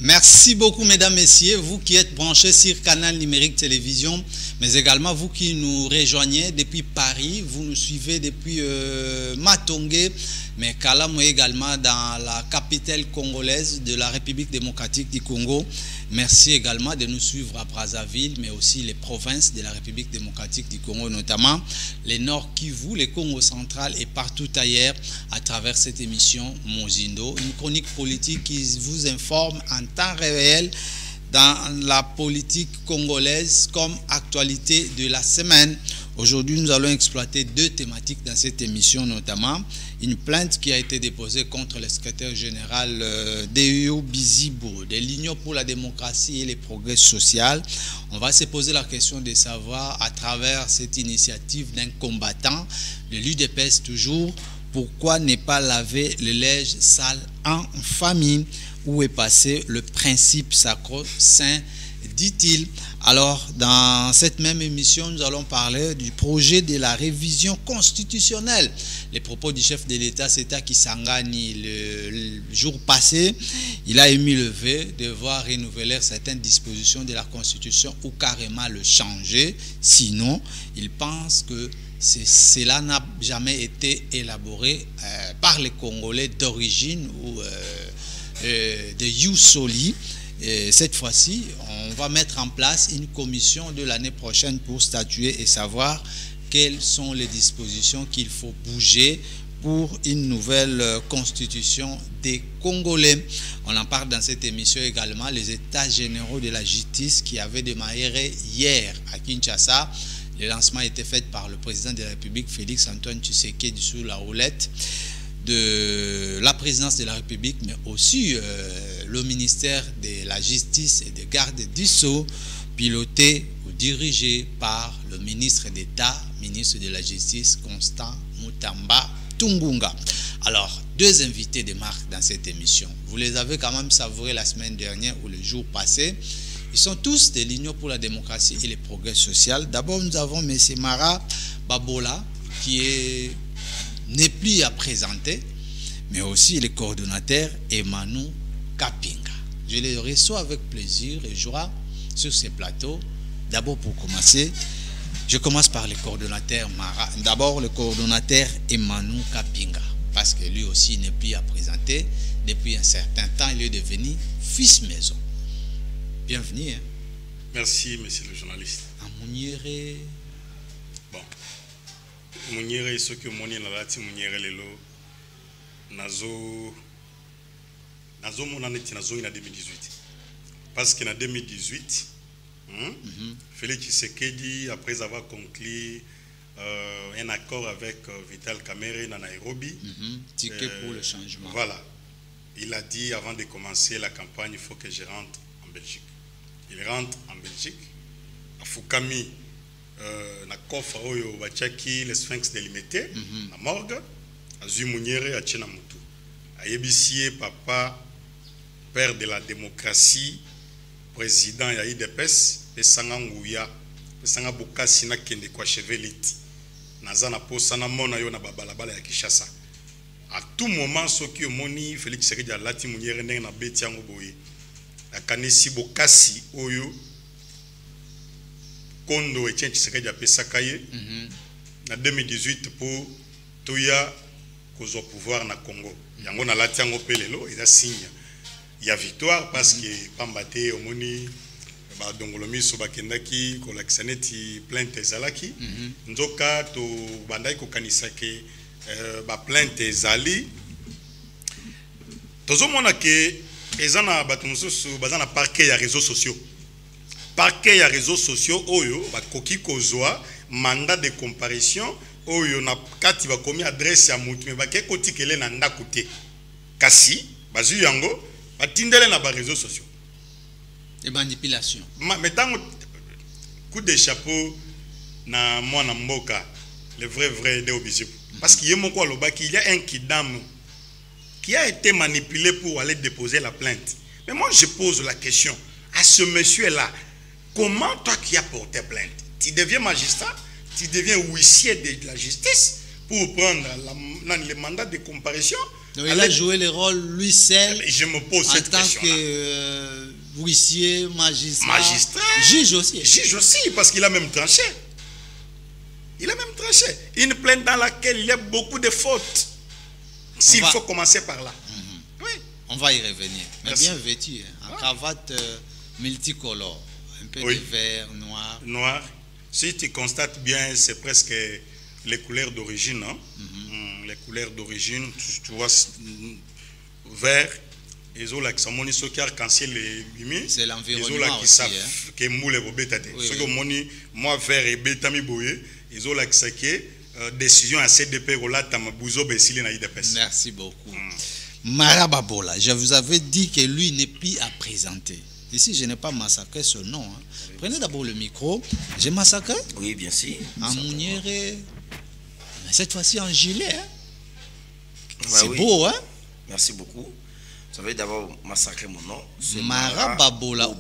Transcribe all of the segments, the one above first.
Merci beaucoup, mesdames, messieurs, vous qui êtes branchés sur Canal Numérique Télévision, mais également vous qui nous rejoignez depuis Paris, vous nous suivez depuis Matongé, mais Kalamo également dans la capitale congolaise de la République démocratique du Congo. Merci également de nous suivre à Brazzaville, mais aussi les provinces de la République démocratique du Congo, notamment les Nord Kivu, les Congo central et partout ailleurs à travers cette émission Mozindo, une chronique politique qui vous informe en temps réel dans la politique congolaise comme actualité de la semaine. Aujourd'hui, nous allons exploiter deux thématiques dans cette émission, notamment une plainte qui a été déposée contre le secrétaire général Déo Bizibo de l'Union pour la démocratie et le progrès social. On va se poser la question de savoir, à travers cette initiative d'un combattant de l'UDPS toujours, pourquoi ne pas laver le linge sale en famille? Où est passé le principe sacro-saint, dit-il. Alors, dans cette même émission, nous allons parler du projet de la révision constitutionnelle. Les propos du chef de l'État, Seta Kisangani, le jour passé, il a émis le vœu de voir renouveler certaines dispositions de la Constitution ou carrément le changer. Sinon, il pense que cela n'a jamais été élaboré par les Congolais d'origine ou de Yousoli. Cette fois-ci, on va mettre en place une commission de l'année prochaine pour statuer et savoir quelles sont les dispositions qu'il faut bouger pour une nouvelle constitution des Congolais. On en parle dans cette émission également, les états généraux de la justice qui avaient démarré hier à Kinshasa. Le lancement a été fait par le président de la République, Félix Antoine Tshisekedi, sous la houlette de la présidence de la République, mais aussi le ministère de la Justice et de Garde des Sceaux, piloté ou dirigé par le ministre d'État, ministre de la Justice, Constant Mutamba Tungunga. Alors, deux invités de marque dans cette émission. Vous les avez quand même savourés la semaine dernière ou le jour passé. Ils sont tous de l'Union pour la démocratie et le progrès social. D'abord, nous avons M. Mara Babola, qui n'est plus à présenter, mais aussi le coordonnateur Emmanuel Kapinga. Je les reçois avec plaisir et joie sur ces plateaux. D'abord, pour commencer, je commence par le coordonnateur Mara. D'abord, le coordonnateur Emmanuel Kapinga, parce que lui aussi n'est plus à présenter. Depuis un certain temps, il est devenu fils maison. Bienvenue. Hein? Merci, monsieur le journaliste. Amouniere. Bon. Mouniere, ce que moni na lati mouniere lelo. Nazo mon année nazo en 2018. Parce qu'en 2018, Félix Tshisekedi, après avoir conclu un accord avec Vital Kamerhe à Nairobi, ticket pour le changement. Voilà. Il a dit avant de commencer la campagne, il faut que je rentre en Belgique. Il rentre en Belgique. À Fukami, na coffre oyo bachaki le Sphinx délimité, na morgue, à Zumuniere à Tchenamutu. À Yebissier, papa, père de la démocratie, président ya IDPS, Pesanga Ngouya, Pesanga Bukasi na kende kwa cheveliti. Nazana posa na mona yo na babalabala ya Kishasa. À tout moment, ce qui est moni, Félix Tshisekedi a lati Muniere na beti yango boye. Akanesi Bokasi oyo Kondo et Tshisekedi a pesakaye na 2018 pour Toya kozo pouvoir na Congo. Yango na lati yango pelelo eza signe ya victoire parce que pambate omoni ba dongolomi so bakendaki ko laksaneti plainte ezalaki nzoka to bandai ko kanisake ba plainte ezali tozomona ke ezana bato mosusu bazana parquet ya réseaux sociaux. Parquet ya réseaux sociaux oyo bakoki kozwa mandat de comparution oyo na kati bakomi adresse ya mutu me bake kotikele na ndako te. Kasi bazu yango batindele na ba réseaux sociaux et manipulation. Mais tant coup de chapeau na mwana mboka le vrai de Obisip parce qu'il y a mon quoi qu'il y a un kidam qui a été manipulé pour aller déposer la plainte. Mais moi je pose la question à ce monsieur là, comment toi qui as porté plainte, tu deviens magistrat, tu deviens huissier de la justice pour prendre le mandat de comparution? Donc il a joué le rôle lui seul. Je me pose cette question en tant que huissier, magistrat, juge aussi. Juge aussi, parce qu'il a même tranché. Il a même tranché. Une plainte dans laquelle il y a beaucoup de fautes. S'il faut commencer par là. Oui. On va y revenir. Mais merci. Bien vêtu, hein, en cravate multicolore. Un peu de vert, noir. Noir. Si tu constates bien, c'est presque les couleurs d'origine. Hein? Les couleurs d'origine, tu vois, vert. Ils ont c'est l'environnement aussi. Que moule moi vert et bétami boye. Ils ont décision à CDP relate Mabuzo Bessili na IDPS. Merci beaucoup. Mara Babola, je vous avais dit que lui n'est plus à présenter. Ici, je n'ai pas massacré ce nom. Hein. Prenez d'abord le micro. J'ai massacré? Oui, bien sûr. En mounière, mais cette fois-ci en gilet. Hein. C'est oui. Beau, hein? Merci beaucoup. Vous avez d'abord massacré mon nom. Mara Babola.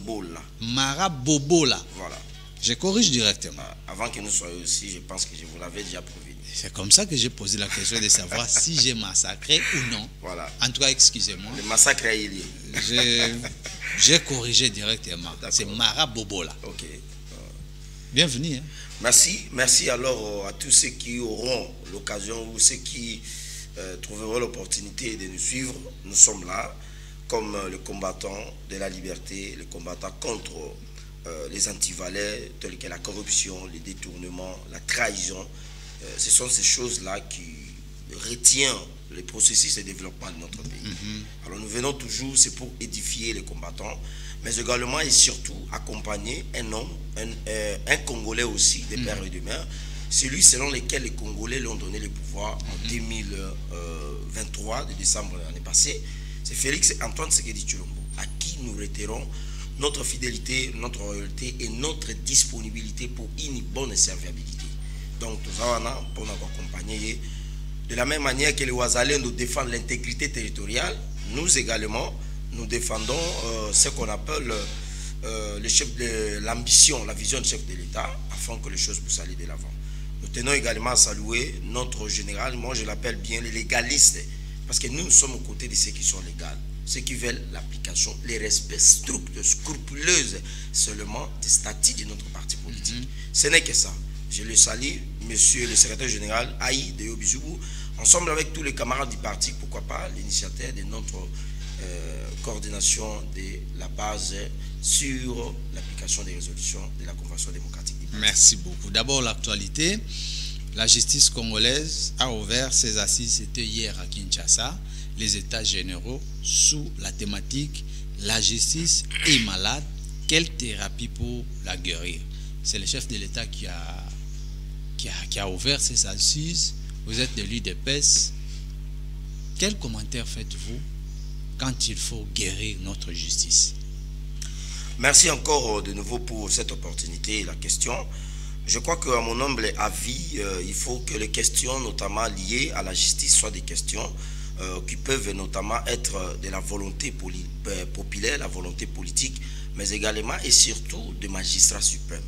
Mara Bobola. Voilà. Je corrige directement. Avant que nous soyons aussi, je pense que je vous l'avais déjà prévenu. C'est comme ça que j'ai posé la question de savoir si j'ai massacré ou non. Voilà. En tout cas, excusez-moi. Le massacre est lié. J'ai corrigé directement. C'est Mara Bobola. Ok. Bienvenue. Hein. Merci alors à tous ceux qui auront l'occasion ou ceux qui trouveront l'opportunité de nous suivre. Nous sommes là comme le combattant de la liberté, le combattant contre les antivalets tels que la corruption, les détournements, la trahison. Ce sont ces choses-là qui retiennent les processus de développement de notre pays. Alors nous venons toujours, c'est pour édifier les combattants, mais également et surtout accompagner un homme, un Congolais aussi, des pères et des mères, celui selon lequel les Congolais l'ont donné le pouvoir en 2023, de décembre de l'année passée. C'est Félix Antoine Tshisekedi Tshilombo, à qui nous réitérons notre fidélité, notre loyauté et notre disponibilité pour une bonne serviabilité. Donc, nous avons pour nous accompagner. De la même manière que les Ouazalais nous défendent l'intégrité territoriale, nous également, nous défendons ce qu'on appelle le chef de l'ambition, la vision du chef de l'État, afin que les choses puissent aller de l'avant. Nous tenons également à saluer notre général, moi je l'appelle bien les légalistes, parce que nous sommes aux côtés de ceux qui sont légaux, ceux qui veulent l'application, les respects scrupuleux seulement des statuts de notre parti politique. Ce n'est que ça. Je le salue, monsieur le secrétaire général Aïe de Yobizoubou, ensemble avec tous les camarades du parti, pourquoi pas l'initiateur de notre coordination de la base sur l'application des résolutions de la Convention démocratique. Merci beaucoup. D'abord, l'actualité. La justice congolaise a ouvert ses assises, c'était hier à Kinshasa, les états généraux sous la thématique « La justice est malade, quelle thérapie pour la guérir ?» C'est le chef de l'État qui a ouvert ses assises. Vous êtes de l'UDPS. Quel commentaire faites-vous quand il faut guérir notre justice? Merci encore de nouveau pour cette opportunité et la question. Je crois qu'à mon humble avis, il faut que les questions notamment liées à la justice soient des questions qui peuvent notamment être de la volonté populaire, la volonté politique, mais également et surtout de magistrats suprêmes.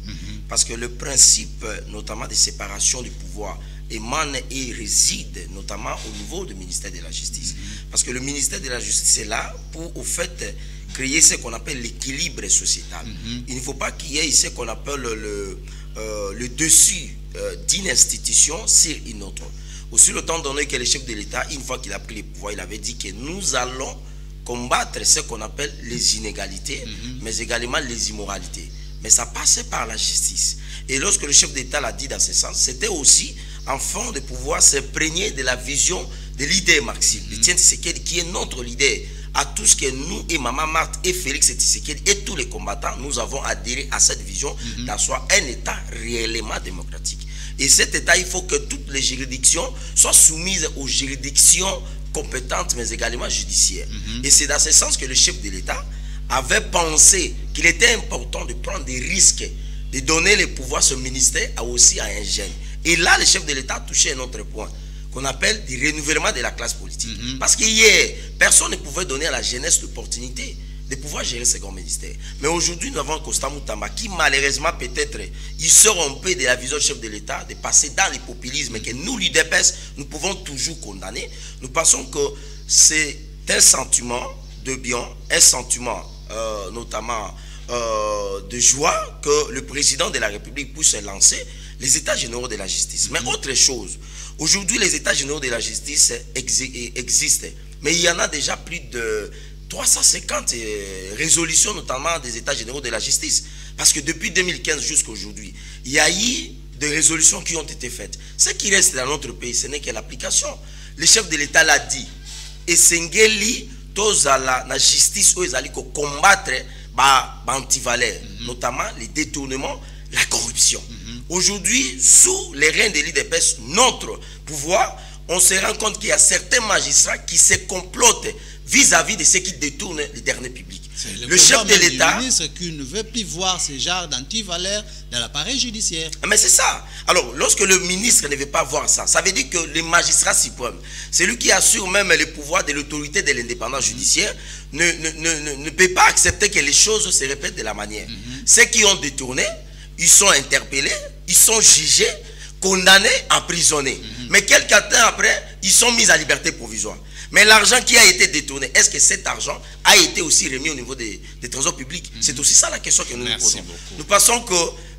Parce que le principe notamment de séparation du pouvoir émane et réside notamment au niveau du ministère de la Justice. Parce que le ministère de la Justice est là pour au fait créer ce qu'on appelle l'équilibre sociétal. Il ne faut pas qu'il y ait ce qu'on appelle le dessus d'une institution sur une autre. Aussi le temps donné que le chef de l'État, une fois qu'il a pris le pouvoir, il avait dit que nous allons combattre ce qu'on appelle les inégalités, mais également les immoralités. Mais ça passait par la justice. Et lorsque le chef d'État l'a dit dans ce sens, c'était aussi afin de pouvoir s'imprégner de la vision de leader marxiste, de Etienne Tshisekedi, qui est notre leader. À tout ce que nous et Maman Marthe et Félix Tshisekedi et tous les combattants, nous avons adhéré à cette vision d'asseoir un État réellement démocratique. Et cet État, il faut que toutes les juridictions soient soumises aux juridictions compétente, mais également judiciaire. Et c'est dans ce sens que le chef de l'État avait pensé qu'il était important de prendre des risques, de donner les pouvoirs à ce ministère aussi à un jeune. Et là, le chef de l'État a touché un autre point, qu'on appelle du renouvellement de la classe politique. Parce qu'hier, personne ne pouvait donner à la jeunesse l'opportunité de pouvoir gérer ce grand ministère. Mais aujourd'hui, nous avons Constant Moutamba qui, malheureusement, peut-être, il sort un peu de la vision du chef de l'État, de passer dans le populisme que nous, l'UDPS, nous pouvons toujours condamner. Nous pensons que c'est un sentiment de bien, un sentiment notamment de joie que le président de la République puisse lancer les états généraux de la justice. Mais autre chose, aujourd'hui, les états généraux de la justice existent, mais il y en a déjà plus de 350 résolutions, notamment des états généraux de la justice. Parce que depuis 2015 jusqu'à aujourd'hui, il y a eu des résolutions qui ont été faites. Ce qui reste dans notre pays, ce n'est que l'application. Le chef de l'État l'a dit. Et Sengeli, tozala la justice, où ils allaient combattre antivaleurs, notamment les détournements, la corruption. Aujourd'hui, sous les règnes de l'UDPS, notre pouvoir, on se rend compte qu'il y a certains magistrats qui se complotent vis-à-vis de ceux qui détournent les derniers publics. Le chef de l'État... Le ministre qui ne veut plus voir ce genre d'antivaleurs dans l'appareil judiciaire. Mais c'est ça. Alors, lorsque le ministre ne veut pas voir ça, ça veut dire que le magistrat suprême, celui qui assure même le pouvoir de l'autorité de l'indépendance judiciaire, ne peut pas accepter que les choses se répètent de la manière. Ceux qui ont détourné, ils sont interpellés, ils sont jugés, condamnés, emprisonnés. Mais quelques temps après, ils sont mis à liberté provisoire. Mais l'argent qui a été détourné, est-ce que cet argent a été aussi remis au niveau des trésors publics? C'est aussi ça la question que nous nous posons. Nous pensons que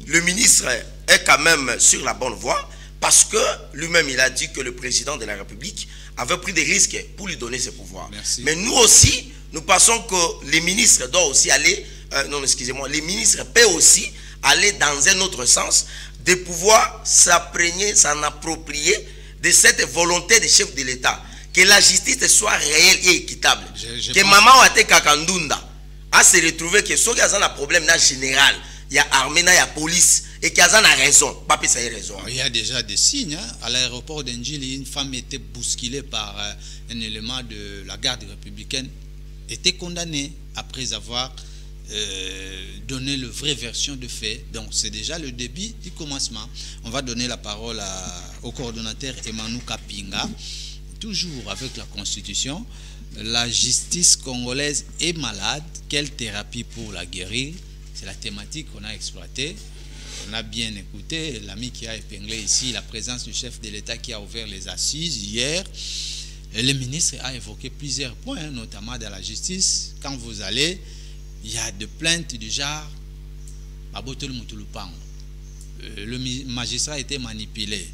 le ministre est quand même sur la bonne voie, parce que lui-même, il a dit que le président de la République avait pris des risques pour lui donner ses pouvoirs. Mais nous aussi, nous pensons que les ministres doivent aussi aller, les ministres peuvent aussi aller dans un autre sens, de pouvoir s'imprégner, s'en approprier de cette volonté des chefs de l'État. Que la justice soit réelle et équitable. Que maman Wate Kakandunda a se retrouvé que ceux qui ont un problème dans général, il y a armée, il y a police, et qui ont raison. Pas ça raison. Il y a déjà des signes. Hein. À l'aéroport d'Endjili, une femme était bousculée par un élément de la garde républicaine, était condamnée après avoir donné la vraie version de fait. Donc c'est déjà le début du commencement. On va donner la parole au coordonnateur Emmanuel Kapinga. Toujours avec la Constitution, la justice congolaise est malade. Quelle thérapie pour la guérir? C'est la thématique qu'on a exploitée. On a bien écouté l'ami qui a épinglé ici la présence du chef de l'État qui a ouvert les assises hier. Le ministre a évoqué plusieurs points, notamment dans la justice. Quand vous allez, il y a des plaintes du genre le magistrat a été manipulé.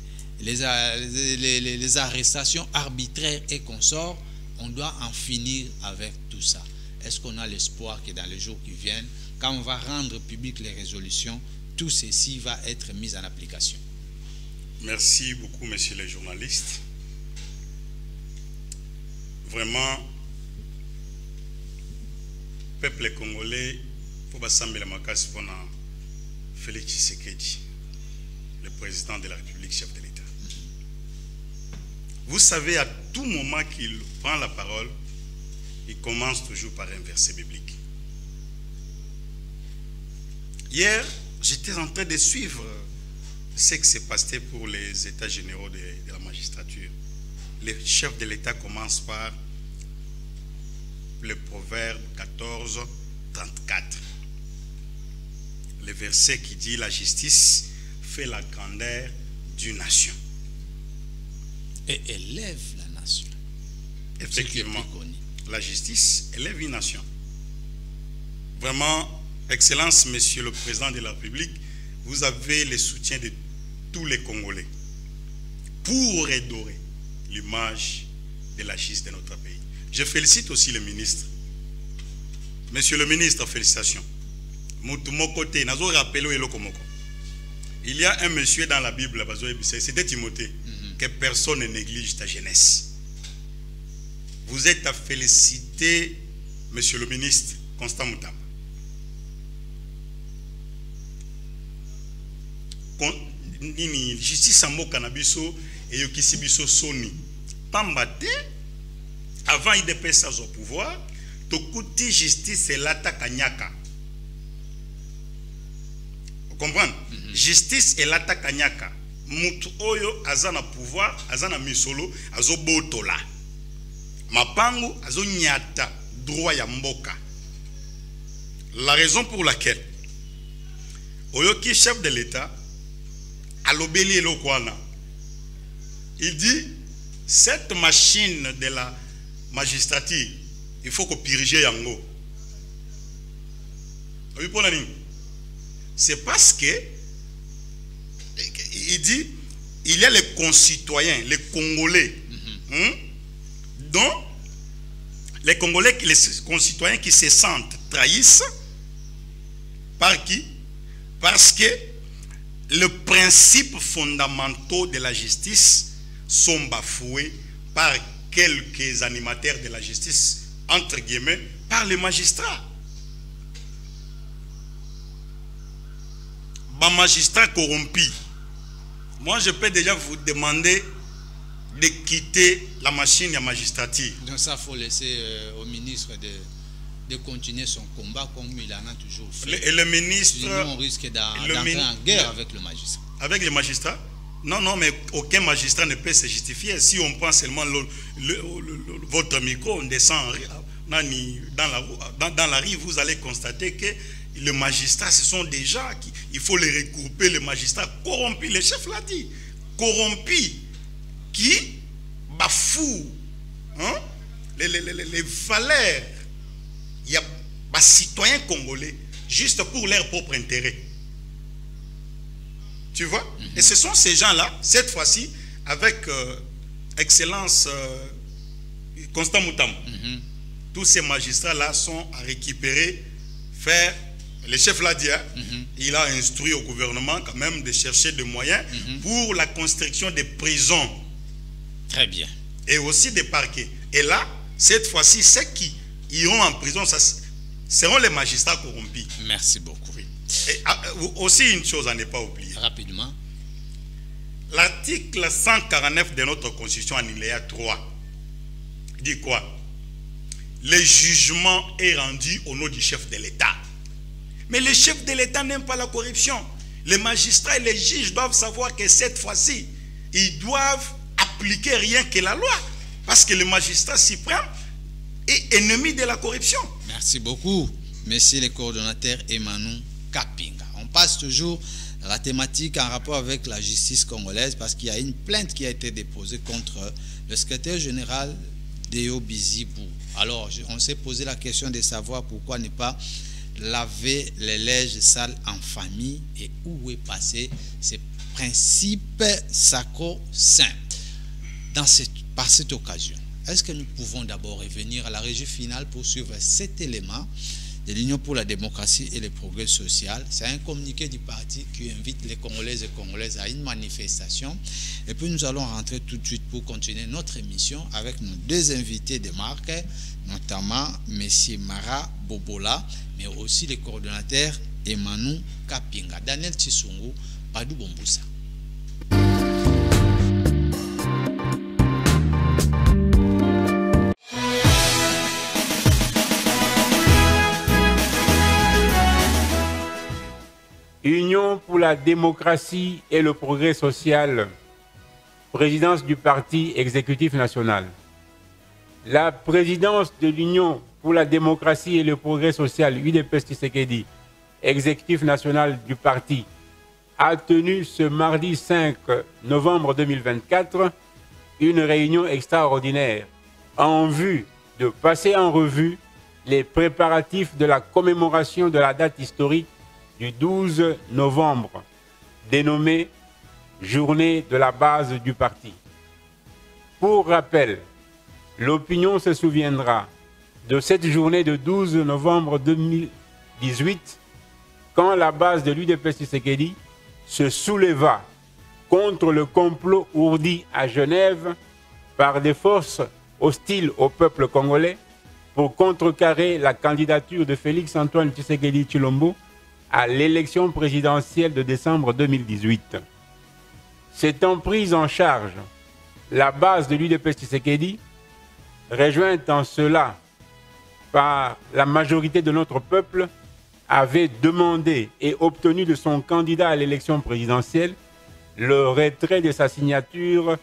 Les arrestations arbitraires et consorts, on doit en finir avec tout ça. Est-ce qu'on a l'espoir que dans les jours qui viennent, quand on va rendre publiques les résolutions, tout ceci va être mis en application? Merci beaucoup, messieurs les journalistes. Vraiment, peuple congolais, pour s'assembler la Félix Tshisekedi, le président de la République, chef de l'État. Vous savez, à tout moment qu'il prend la parole, il commence toujours par un verset biblique. Hier, j'étais en train de suivre ce qui s'est passé pour les états généraux de la magistrature. Le chef de l'État commence par le proverbe 14, 34. Le verset qui dit « La justice fait la grandeur d'une nation. » Et élève la nation. Effectivement, la justice élève une nation. Vraiment, Excellence, Monsieur le Président de la République, vous avez le soutien de tous les Congolais pour redorer l'image de la justice de notre pays. Je félicite aussi le ministre. Monsieur le ministre, félicitations. Il y a un monsieur dans la Bible, c'était Timothée, que personne ne néglige ta jeunesse. Vous êtes à féliciter, monsieur le ministre Constant Moutamba. Justice Sambo Canabiso et Yokisibiso Soni. Pambate, avant IDPS au pouvoir, Tokuti justice et lata kanyaka. Vous comprenez? Justice et lata kanyaka. Mutu oyo azana pouvoir, azana misolo, azo botola. Mapangu azo nyata droit ya mboka. La raison pour laquelle Oyoki, chef de l'État, a l'obéli et l'okwana. Il dit, cette machine de la magistrature, il faut qu'on purge yango. C'est parce que, il dit, il y a les concitoyens, les Congolais, dont les Congolais, les concitoyens qui se sentent trahissent, par qui? Parce que les principes fondamentaux de la justice sont bafoués par quelques animateurs de la justice, entre guillemets, par les magistrats. Les magistrats corrompus. Moi, je peux déjà vous demander de quitter la machine de magistrature. Donc ça, il faut laisser au ministre de continuer son combat comme il en a toujours fait. Et le ministre... Sinon, on risque d'entrer en guerre avec le magistrat. Avec les magistrats? Non, non, mais aucun magistrat ne peut se justifier. Si on prend seulement votre micro, on descend dans la rue, vous allez constater que les magistrats, ce sont des gens qui... Il faut les regrouper, les magistrats corrompus. Le chef l'a dit. Corrompus qui bafouent les valeurs. Il y a des citoyens congolais juste pour leur propre intérêt. Tu vois? Et ce sont ces gens-là, cette fois-ci, avec Excellence Constant Moutam. Tous ces magistrats-là sont à récupérer, faire... Le chef l'a dit, il a instruit au gouvernement quand même de chercher des moyens pour la construction des prisons. Très bien. Et aussi des parquets. Et là, cette fois-ci, ceux qui iront en prison, ça seront les magistrats corrompus. Merci beaucoup. Oui. Et aussi une chose à ne pas oublier. Rapidement. L'article 149 de notre Constitution, alinéa 3, dit quoi? Le jugement est rendu au nom du chef de l'État. Mais le chef de l'État n'aime pas la corruption. Les magistrats et les juges doivent savoir que cette fois-ci, ils doivent appliquer rien que la loi. Parce que le magistrat suprême est ennemi de la corruption. Merci beaucoup, monsieur le coordonnateur Emmanuel Kapinga. On passe toujours à la thématique en rapport avec la justice congolaise parce qu'il y a une plainte qui a été déposée contre le secrétaire général Deo Bizibou. Alors, on s'est posé la question de savoir pourquoi ne pas laver les linges sales en famille et où est passé ces principes sacro-saints. Par cette occasion, est-ce que nous pouvons d'abord revenir à la régie finale pour suivre cet élément de l'Union pour la démocratie et le progrès social? C'est un communiqué du parti qui invite les Congolaises et Congolaises à une manifestation. Et puis nous allons rentrer tout de suite pour continuer notre émission avec nos deux invités de marque, notamment M. Mara Bobola, mais aussi le coordonnateur Emmanuel Kapinga. Daniel Tshisungu, Padou Bombusa. Union pour la démocratie et le progrès social, présidence du parti exécutif national. La présidence de l'Union pour la démocratie et le progrès social, UDPS Tshisekedi, exécutif national du parti, a tenu ce mardi 5 novembre 2024 une réunion extraordinaire en vue de passer en revue les préparatifs de la commémoration de la date historique du 12 novembre, dénommée Journée de la base du parti. Pour rappel, l'opinion se souviendra de cette journée de 12 novembre 2018, quand la base de l'UDPS Tshisekedi se souleva contre le complot ourdi à Genève par des forces hostiles au peuple congolais pour contrecarrer la candidature de Félix-Antoine Tshisekedi Tshilombo à l'élection présidentielle de décembre 2018. S'étant prise en charge la base de l'UDPS Tshisekedi, rejointe en cela par la majorité de notre peuple, avait demandé et obtenu de son candidat à l'élection présidentielle le retrait de sa signature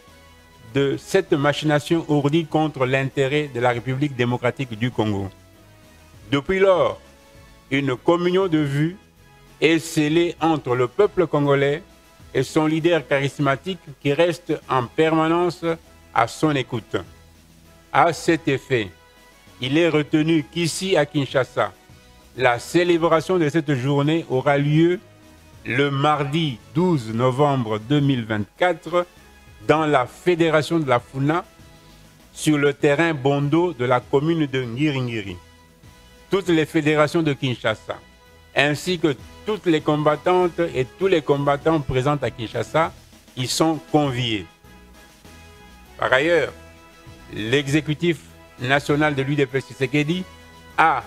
de cette machination ourdie contre l'intérêt de la République démocratique du Congo. Depuis lors, une communion de vues est scellée entre le peuple congolais et son leader charismatique qui reste en permanence à son écoute. À cet effet, il est retenu qu'ici à Kinshasa, la célébration de cette journée aura lieu le mardi 12 novembre 2024 dans la fédération de la Funa sur le terrain Bondo de la commune de Ngiringiri. Toutes les fédérations de Kinshasa ainsi que toutes les combattantes et tous les combattants présents à Kinshasa y sont conviés. Par ailleurs, l'exécutif national de l'UDPS Tshisekedi a,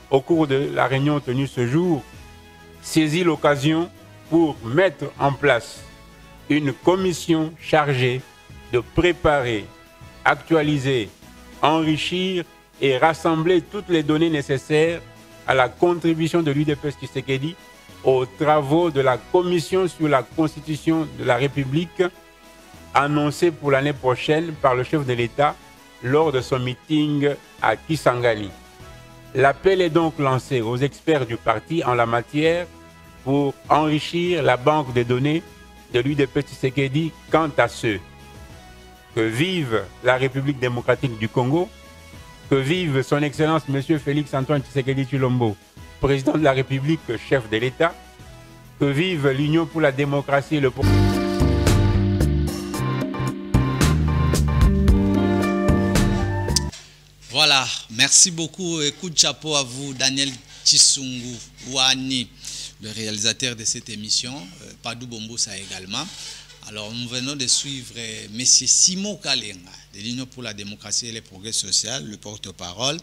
au cours de la réunion tenue ce jour, saisi l'occasion pour mettre en place une commission chargée de préparer, actualiser, enrichir et rassembler toutes les données nécessaires à la contribution de l'UDPS Tshisekedi aux travaux de la commission sur la constitution de la République annoncée pour l'année prochaine par le chef de l'État lors de son meeting à Kisangani. L'appel est donc lancé aux experts du parti en la matière pour enrichir la banque de données de l'UDPS Tshisekedi quant à ceux que vive la République démocratique du Congo, que vive son Excellence M. Félix Antoine Tshisekedi Tshilombo, président de la République, chef de l'État, que vive l'Union pour la démocratie et le Voilà, merci beaucoup et coup de chapeau à vous, Daniel Tshisungu Wani, le réalisateur de cette émission, Padou Bombosa également. Alors nous venons de suivre M. Simon Kalenga de l'Union pour la démocratie et le progrès social, le porte-parole.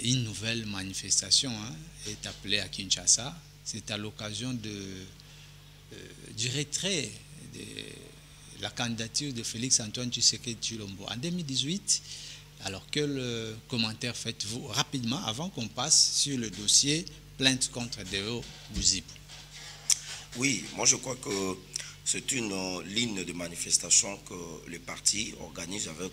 Une nouvelle manifestation est appelée à Kinshasa. C'est à l'occasion du retrait de la candidature de Félix Antoine Tshisekedi Tshilombo en 2018. Alors, quel commentaire faites-vous rapidement avant qu'on passe sur le dossier plainte contre Deo Bouzibou? Oui, moi je crois que c'est une ligne de manifestation que le parti organise avec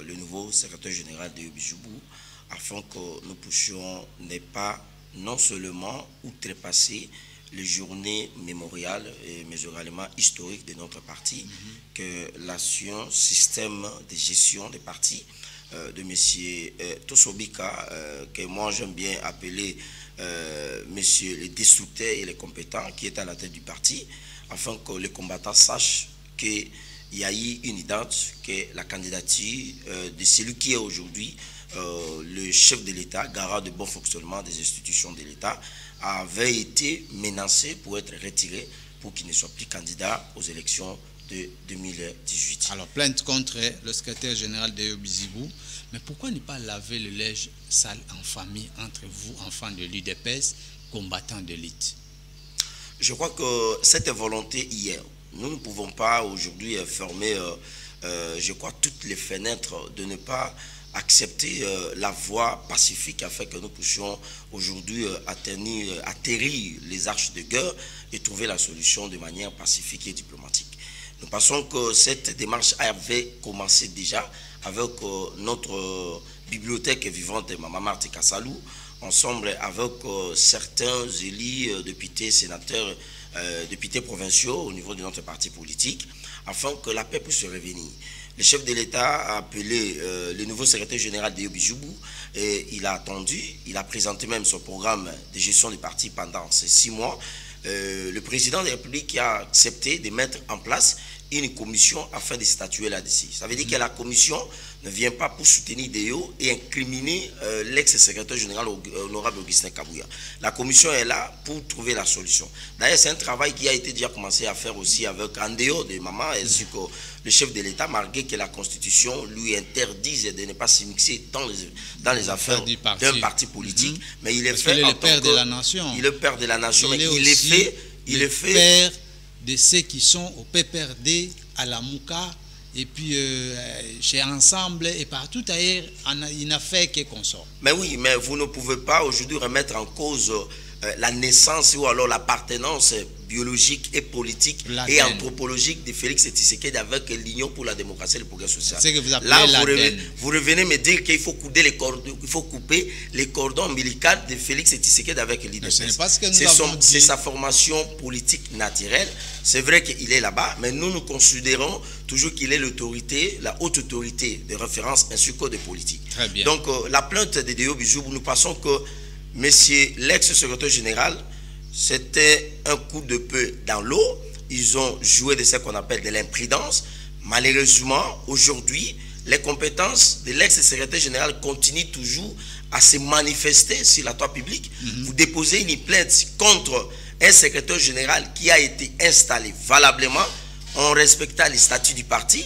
le nouveau secrétaire général Deo Bouzibou afin que nous puissions ne pas non seulement outrepasser les journées mémoriales mais également historiques de notre parti, que l'ancien système de gestion des partis de M. Tosobika, que moi j'aime bien appeler monsieur le destructeur et les compétents, qui est à la tête du parti, afin que les combattants sachent qu'il y a eu une date, que la candidature de celui qui est aujourd'hui le chef de l'État, garant de bon fonctionnement des institutions de l'État, avait été menacé pour être retiré pour qu'il ne soit plus candidat aux élections de 2018. Alors, plainte contre le secrétaire général de Bouzibou, mais pourquoi ne pas laver le linge sale en famille entre vous, enfants de l'UDPS, combattants de l'élite? Je crois que cette volonté hier, nous ne pouvons pas aujourd'hui fermer, je crois, toutes les fenêtres de ne pas accepter la voie pacifique afin que nous puissions aujourd'hui atterrir les arches de guerre et trouver la solution de manière pacifique et diplomatique. Nous pensons que cette démarche avait commencé déjà avec notre bibliothèque vivante Mama Marthe Kassalou, ensemble avec certains élus, députés, sénateurs, députés provinciaux au niveau de notre parti politique, afin que la paix puisse revenir. Le chef de l'État a appelé le nouveau secrétaire général de Bouzibou et il a attendu, il a présenté même son programme de gestion du parti pendant ces 6 mois. Le président de la République a accepté de mettre en place une commission afin de statuer là-dessus. Ça veut dire que la commission ne vient pas pour soutenir Deo et incriminer l'ex-secrétaire général honorable Augustin Kabouya. La commission est là pour trouver la solution. D'ailleurs, c'est un travail qui a été déjà commencé à faire aussi avec Andeo de Maman ainsi que le chef de l'État, malgré que la Constitution lui interdise de ne pas s'immiscer dans les affaires d'un parti politique. Mais il est fait le père de la nation. Il est le père de la nation, mais il est fait père de ceux qui sont au PPRD, à la Mouka et puis chez Ensemble et partout ailleurs, il n'a fait que consort. Mais oui, mais vous ne pouvez pas aujourd'hui remettre en cause la naissance ou alors l'appartenance biologique et politique et anthropologique de Félix Tshisekedi avec l'Union pour la démocratie et le progrès social. C'est que vous appelez là, vous revenez me dire qu'il faut couper les cordons, ombilicaux de Félix Tshisekedi avec l'IDPS. C'est sa formation politique naturelle. C'est vrai qu'il est là-bas, mais nous considérons toujours qu'il est l'autorité, la haute autorité de référence ainsi que de politique. Très bien. Donc, la plainte de Déo Bijou, nous pensons que Monsieur l'ex-secrétaire général, c'était un coup de peu dans l'eau. Ils ont joué de ce qu'on appelle de l'imprudence. Malheureusement, aujourd'hui, les compétences de l'ex-secrétaire général continuent toujours à se manifester sur la toile publique. Vous déposez une plainte contre un secrétaire général qui a été installé valablement en respectant les statuts du parti,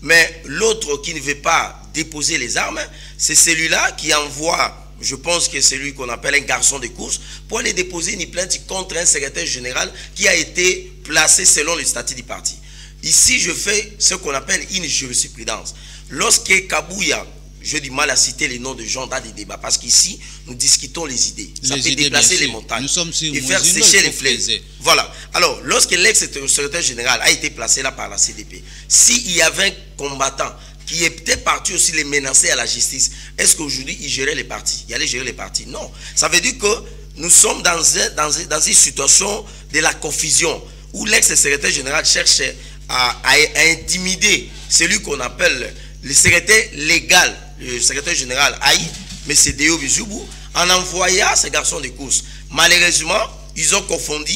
mais l'autre qui ne veut pas déposer les armes, c'est celui-là qui envoie, je pense que c'est lui qu'on appelle un garçon de course, pour aller déposer une plainte contre un secrétaire général qui a été placé selon les statuts du parti. Ici, je fais ce qu'on appelle une jurisprudence. Lorsque Kabouya, j'ai du mal à citer les noms de gens dans des débats, parce qu'ici, nous discutons les idées. Ça peut déplacer les montagnes et faire sécher les flèches. Voilà. Alors, lorsque l'ex-secrétaire général a été placé là par la CDP, s'il y avait un combattant qui était parti aussi les menacer à la justice, est-ce qu'aujourd'hui il gérait les partis? Il allait gérer les partis? Non. Ça veut dire que nous sommes dans une situation de la confusion où l'ex-secrétaire général cherche à intimider celui qu'on appelle le secrétaire légal, le secrétaire général Aïe, M. Déo Bijoubou, en envoyant ces garçons de course. Malheureusement, ils ont confondu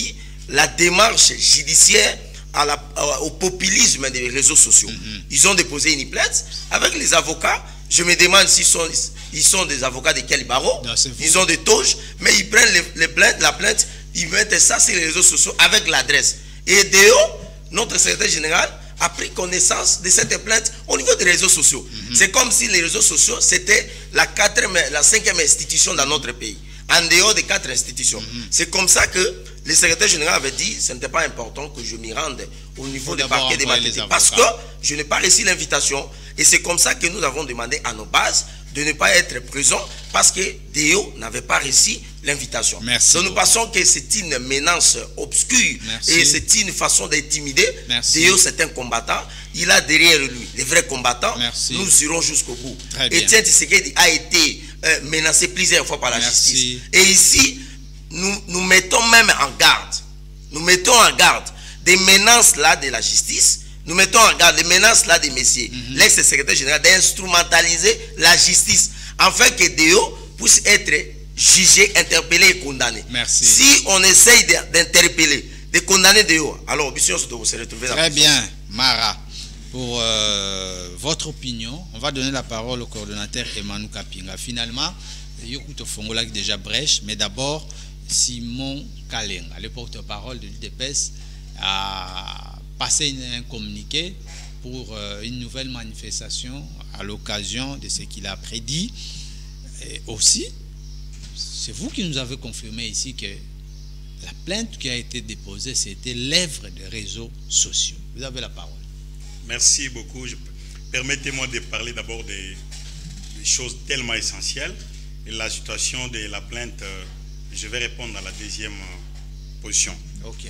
la démarche judiciaire au populisme des réseaux sociaux. Ils ont déposé une plainte avec les avocats. Je me demande s'ils sont des avocats de quel barreau. Ils ont des toges, mais ils prennent la plainte, ils mettent ça sur les réseaux sociaux avec l'adresse. Et Déo, notre secrétaire général, a pris connaissance de cette plainte au niveau des réseaux sociaux. C'est comme si les réseaux sociaux, c'était la 5e institution dans notre pays, en dehors des 4 institutions. C'est comme ça que le secrétaire général avait dit ce n'était pas important que je m'y rende au niveau du parquet de Matadi parce que je n'ai pas reçu l'invitation. Et c'est comme ça que nous avons demandé à nos bases de ne pas être présents parce que Déo n'avait pas reçu l'invitation. Donc nous pensons que c'est une menace obscure et c'est une façon d'intimider. Déo, c'est un combattant. Il a derrière lui les vrais combattants. Nous irons jusqu'au bout. Etienne Tshisekedi a été menacé plusieurs fois par la justice. Et ici, nous mettons même en garde. Nous mettons en garde des menaces là de la justice. Nous mettons en garde des menaces là des messieurs, l'ex-secrétaire général, d'instrumentaliser la justice afin que Déo puisse être jugé, interpellé et condamné. Si on essaye d'interpeller, de condamner Déo, alors Bisson se retrouver dans Très bien, Mara. Pour votre opinion, on va donner la parole au coordonnateur Emmanuel Kapinga. Finalement, Yokuto Fongola déjà brèche, mais d'abord Simon Kalenga, le porte-parole de l'UDPS, a passé un communiqué pour une nouvelle manifestation à l'occasion de ce qu'il a prédit. Et aussi, c'est vous qui nous avez confirmé ici que la plainte qui a été déposée, c'était l'œuvre des réseaux sociaux. Vous avez la parole. Merci beaucoup. Permettez-moi de parler d'abord des choses tellement essentielles. Et la situation de la plainte, je vais répondre à la deuxième position. Ok.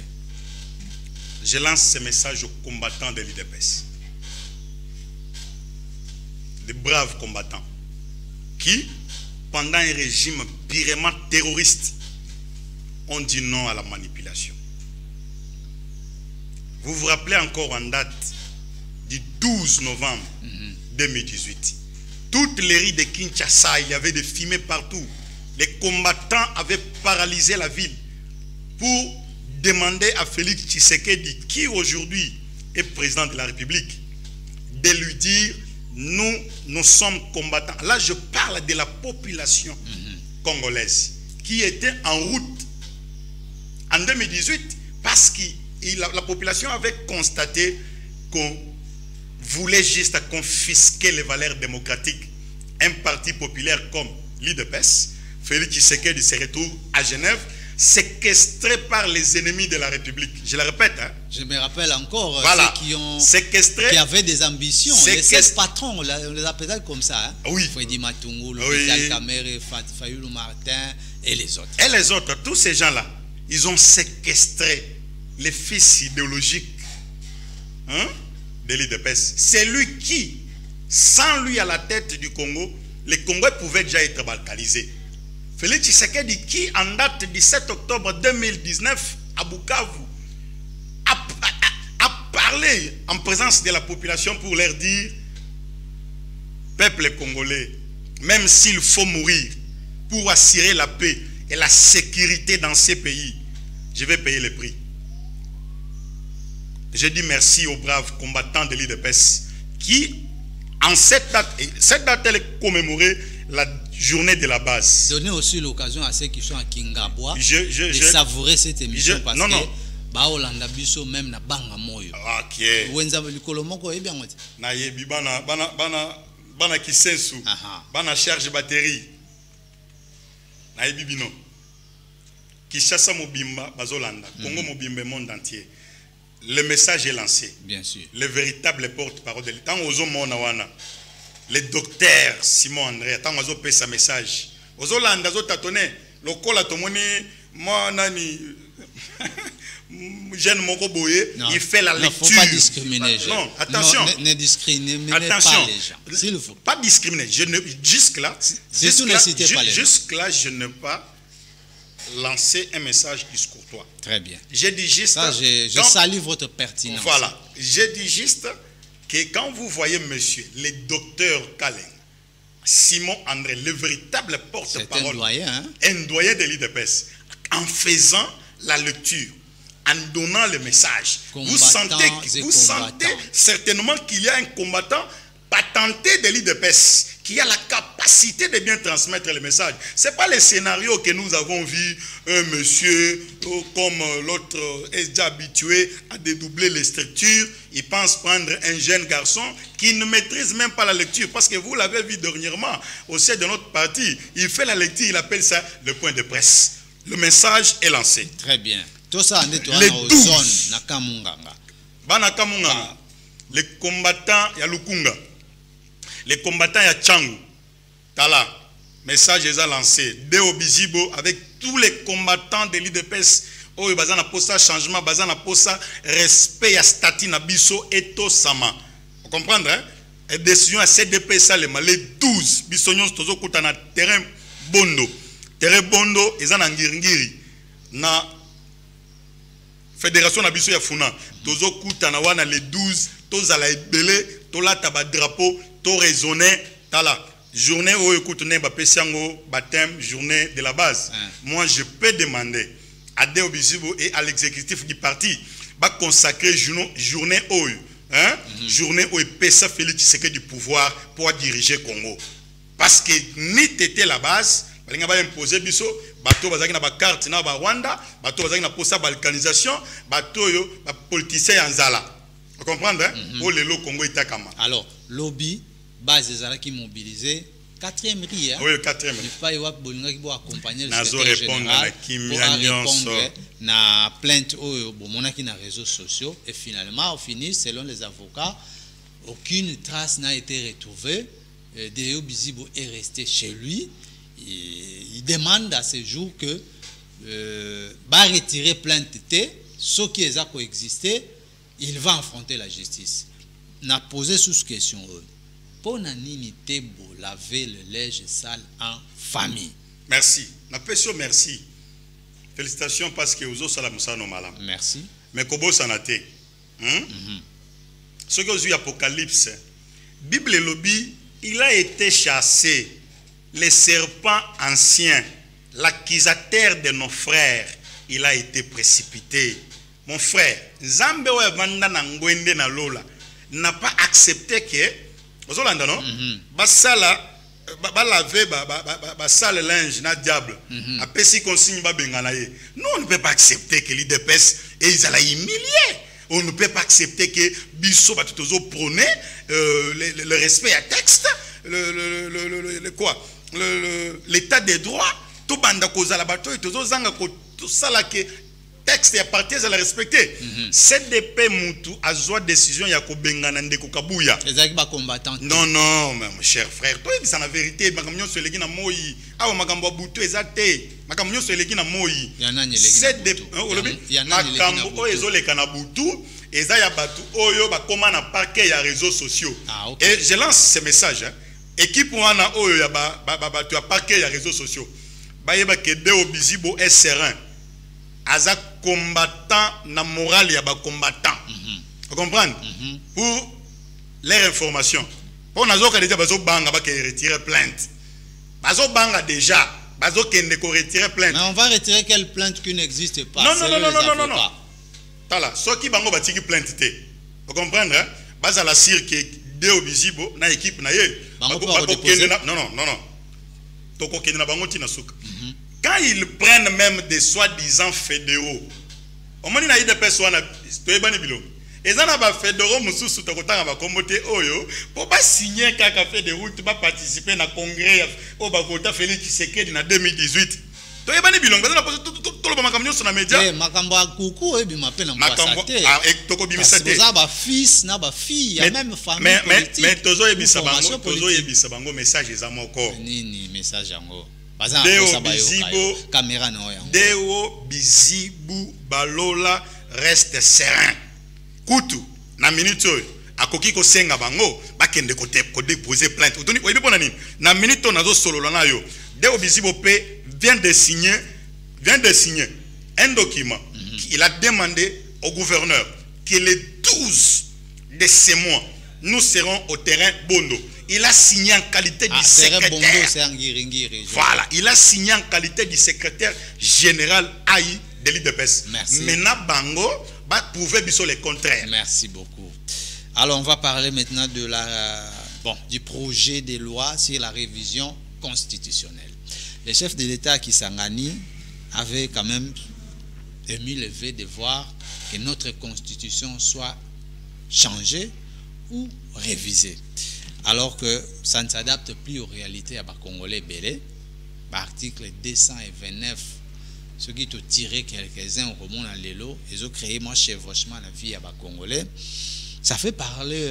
Je lance ce message aux combattants de l'UDPS. Des braves combattants qui, pendant un régime purement terroriste, ont dit non à la manipulation. Vous vous rappelez encore en date du 12 novembre 2018. Toutes les rues de Kinshasa, il y avait des fumées partout. Les combattants avaient paralysé la ville pour demander à Félix Tshisekedi, qui aujourd'hui est président de la République, de lui dire nous sommes combattants. Là, je parle de la population congolaise qui était en route en 2018 parce que la population avait constaté qu'on voulait juste confisquer les valeurs démocratiques. Un parti populaire comme l'UDPS, Félix Tshisekedi se retrouve à Genève séquestrés par les ennemis de la République. Je le répète. Hein. Je me rappelle encore voilà. ceux qui ont séquestrés, qui avaient des ambitions. Les 16 patrons, on les appelait comme ça. Hein. Oui. Freddy Matungu, l'hôpital Kamere, Fayoulou Martin et les autres. Et les autres, tous ces gens-là, ils ont séquestré les fils idéologiques de l'IDPS. C'est lui qui, sans lui à la tête du Congo, les Congolais pouvaient déjà être balkanisés. Félix Tshisekedi, qui en date du 7 octobre 2019 à Bukavu, a parlé en présence de la population pour leur dire, peuple congolais, même s'il faut mourir pour assurer la paix et la sécurité dans ces pays, je vais payer le prix. Je dis merci aux braves combattants de l'IDPS qui, en cette date, elle est commémorée la journée de la base. Donnez aussi l'occasion à ceux qui sont à Kingabois de savourer cette émission parce non, que non. Baolanda biso même na banga moyo. Ok. Wenza likolo moko bien ngoti. Na yebi bana kisensu. Bana charge batterie. Na yebi bino. Kishasa mobimba bazolanda. Congo mobimba monde entier. Le message est lancé. Bien sûr. Le véritable porte-parole de l'État. Ozo mona wana. Le docteur Simon André, tant ozo paie sa message. Ozo landa zo tatone. Lokola tomoni moi nani jeune moko boye, il fait la lecture. Il ne faut pas discriminer. Non, attention. Ne discriminez pas les gens. S'il faut. Pas discriminer. Jusque-là, je n'ai pas lancé un message discourtois. Très bien. J'ai dit juste... Ça, je salue votre pertinence. Voilà. J'ai dit juste que quand vous voyez monsieur, le docteur Kaleng, Simon André, le véritable porte-parole, un doyen de l'IDPS, en faisant la lecture, en donnant le message, vous sentez certainement qu'il y a un combattant patenté de l'IDPS qui a la capacité de bien transmettre le message. Ce n'est pas le scénario que nous avons vu, un monsieur comme l'autre est déjà habitué à dédoubler les structures, il pense prendre un jeune garçon qui ne maîtrise même pas la lecture, parce que vous l'avez vu dernièrement au sein de notre parti, il fait la lecture, il appelle ça le point de presse. Le message est lancé. Très bien. Tout ça, les 12, les combattants, il y a Lukunga. Les combattants, il y a Tchangu. Tala, message est lancé. Deo Bizibo, avec tous les combattants de l'IDPS, oh, il y a un changement, il y a un respect, il y a statut, biso et Tosama. Vous comprenez, hein? Et décision à CDP, les 12, bisognos, tozo kutana terrain bondo. Terrain bondo, ils ont un ngiri. Na fédération na biso ya funa. Tozo kutana wana les 12, toza la ebele, tola taba drapeau, to raisonner, tala. Journée où écoute ne bapesiango baptême, journée de la base. Moi je peux demander à Deo Bizibo et à l'exécutif du parti va consacrer journée où journée où pesa Félix Tshisekedi du pouvoir pour diriger Congo. Parce que ni t'étais la base, balinga ba imposer biso, bato bazaki na ba carte na ba Rwanda, bato bazaki na posa balkanisation, bato yo ba politicien yanzala. Vous comprenez hein? Le Congo itakama. Alors, lobby base des arts qui mobilisés, 4e riz. Oui, 4e. Il faut accompagner le secrétaire général pour répondre na plainte au monaki na réseaux sociaux et finalement, au fini, selon les avocats, aucune trace n'a été retrouvée. Deo Bizibo est resté chez lui. Il demande à ce jour que va retirer plainte T, ce qui est à coexister, il va affronter la justice. N'a posé sous question pour nani tebo laver le linge sale en famille. Merci. Na question merci. Félicitations parce que vous avez ça malam. Merci. Mais kobo sanate. Ce que vous avez Apocalypse, Bible lobby, il a été chassé. Le serpent ancien, l'accusateur de nos frères, il a été précipité. Mon frère, Nzambe wa vanda na ngwende na lola n'a pas accepté que Ozolanda non basala ba laver ba sale linge na diable apesi consigne ba bengana ye. Nous on ne peut pas accepter que l'IDPS et ils allaient humilier. On ne peut pas accepter que biso ba tozo prôner le respect à texte, le quoi, l'état des droits, tout banda kozala bato tozo zanga ko tout ça là que texte ya parti à la respecter. CDP Moutou a zoa décision ya ko bengana ndeko kabuya. Ezaki ba combattant. Non non, mon cher frère, toi c'est la vérité, makamnyo seleki na moi. Ah makambo butu ezate. Makamnyo seleki na moi. Yana nyeleki. CDP makambo o ezoleka na butu, eza ya batu oyo ba koma na parquet ya réseaux sociaux. Ah, okay. Et je lance ce message hein. Équipe wana oyo ya ba tu a parquet ya réseaux sociaux. Ba yeba ke Deo Bizibo est serein. Aza combattant na morale ya ba combattant. Vous comprenez? Pour leur information. Pour nazo ka déjà bazo banga ba ke retirer plainte. Bazo banga déjà, bazo kende ko retirer plainte. Mais on va retirer quelle plainte qui n'existe pas. Non. Tala, ceux qui bango batiki plainte té. Vous comprenez? Hein? Baza la cirque Deo Bizibo na équipe na ye. Non. Toko kende na bango tina suka. Quand ils prennent même des soi-disant fédéraux, on m'a dit na ide personne to ebani bilo. Ezana ba fédéraux mususu to kotanga ba kombote oyo pour pas signer kaka fédéraux tu pas participer na congrès au ba vota Félix Tshisekedi na 2018. To ebani bilo bazana to lo ba makamnyo sur na média. Eh makambo akuku ebi mapena mwasate. Ah toko bimisate. Ça ba fils na ba fille, ya même famille politique. Mais tozo ebisa bango message ezamoko. Nini message yango? Deo Bizibo, Deo Bizibu Balola reste serein. Kutu, na minute a koki ko senga bango, bakende ko déposer plainte. Otoni, oyebi pona nini? Na minute on azo solo lana yo. Deo Bizibo vient de signer un document. Il a demandé au gouverneur que les 12 de ces mois, nous serons au terrain Bondo. Il a signé en qualité du secrétaire. Voilà, il a signé en qualité du secrétaire général AI de l'IDPS. Merci. Maintenant, Bango va prouver le contraire. Merci beaucoup. Alors, on va parler maintenant de du projet de loi sur la révision constitutionnelle. Le chef de l'État Kisangani avait quand même émis le vœu de voir que notre constitution soit changée ou révisée. Alors que ça ne s'adapte plus aux réalités à Congolais Belé. Article 229, ceux qui ont tiré quelques-uns au remonte à l'élo, ils ont créé moi chevauchement la vie à Congolais. Ça fait parler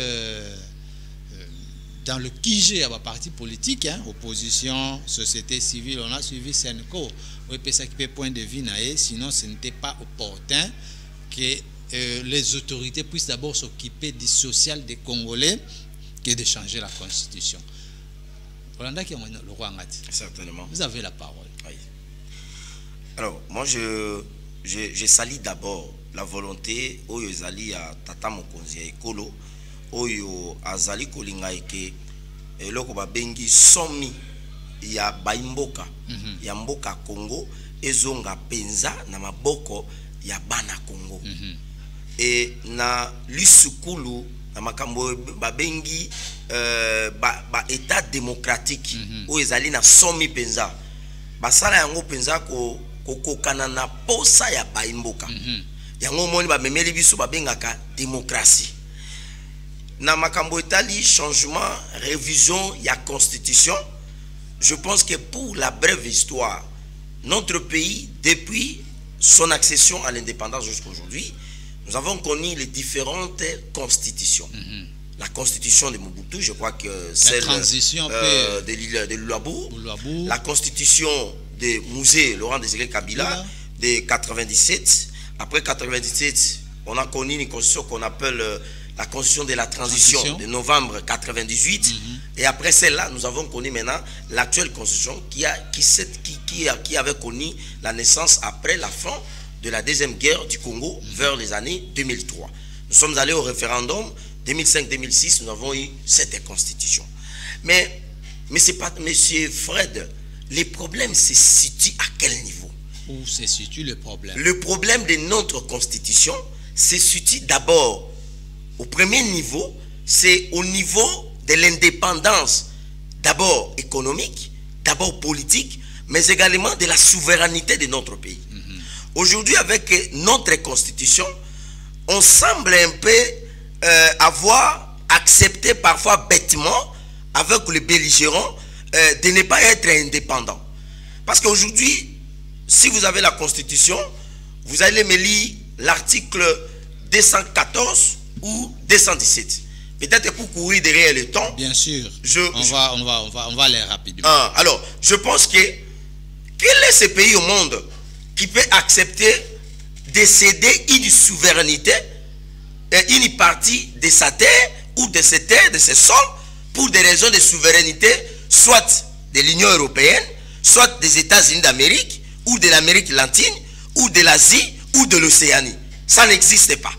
dans le QG à parti politique, hein, opposition, société civile, on a suivi Senko. Oui, ça qui peut point de vue, sinon ce n'était pas opportun que les autorités puissent d'abord s'occuper du social des Congolais que de changer la constitution. Certainement. Vous avez la parole. Oui. Alors, moi, je salue d'abord la volonté Oyo Zali à Tata Mokonzi Ekolo, Oyo Azali Kolinga Eke, Eloko Babengi Somi, ya Baimboka, ya Mboka Congo, Ezonga Penza, na Maboko, ya Bana Congo. Et na Lisukulu, na makambo babengi état démocratique où ezali na somi penza basala yango penza ko kokana na posa ya baimboka yango moni ba memeli biso babengaka démocratie na makambo etali changement révision ya constitution. Je pense que pour la brève histoire, notre pays depuis son accession à l'indépendance jusqu'à aujourd'hui, nous avons connu les différentes constitutions. La constitution de Mobutu, je crois que celle de Lulabou, la constitution de Mouzé, Laurent Désiré Kabila, de 97. Après 97, on a connu une constitution qu'on appelle la constitution de la transition de novembre 98. Et après celle-là, nous avons connu maintenant l'actuelle constitution qui avait connu la naissance après la fin de la deuxième guerre du Congo vers les années 2003. Nous sommes allés au référendum 2005-2006, nous avons eu cette constitution. Mais c'est pas, monsieur Fred, les problèmes se situent à quel niveau? Où se situe le problème? Le problème de notre constitution se situe d'abord au premier niveau, c'est au niveau de l'indépendance, d'abord économique, d'abord politique, mais également de la souveraineté de notre pays. Aujourd'hui, avec notre constitution, on semble un peu avoir accepté parfois bêtement, avec les belligérants, de ne pas être indépendant. Parce qu'aujourd'hui, si vous avez la Constitution, vous allez me lire l'article 214 ou 217. Peut-être pour courir derrière le temps. Bien sûr. On va aller rapidement. Alors, je pense que quel est ce pays au monde qui peut accepter de céder une souveraineté et une partie de sa terre ou de ses terres, de ses sols, pour des raisons de souveraineté, soit de l'Union européenne, soit des États-Unis d'Amérique, ou de l'Amérique latine, ou de l'Asie, ou de l'Océanie. Ça n'existe pas.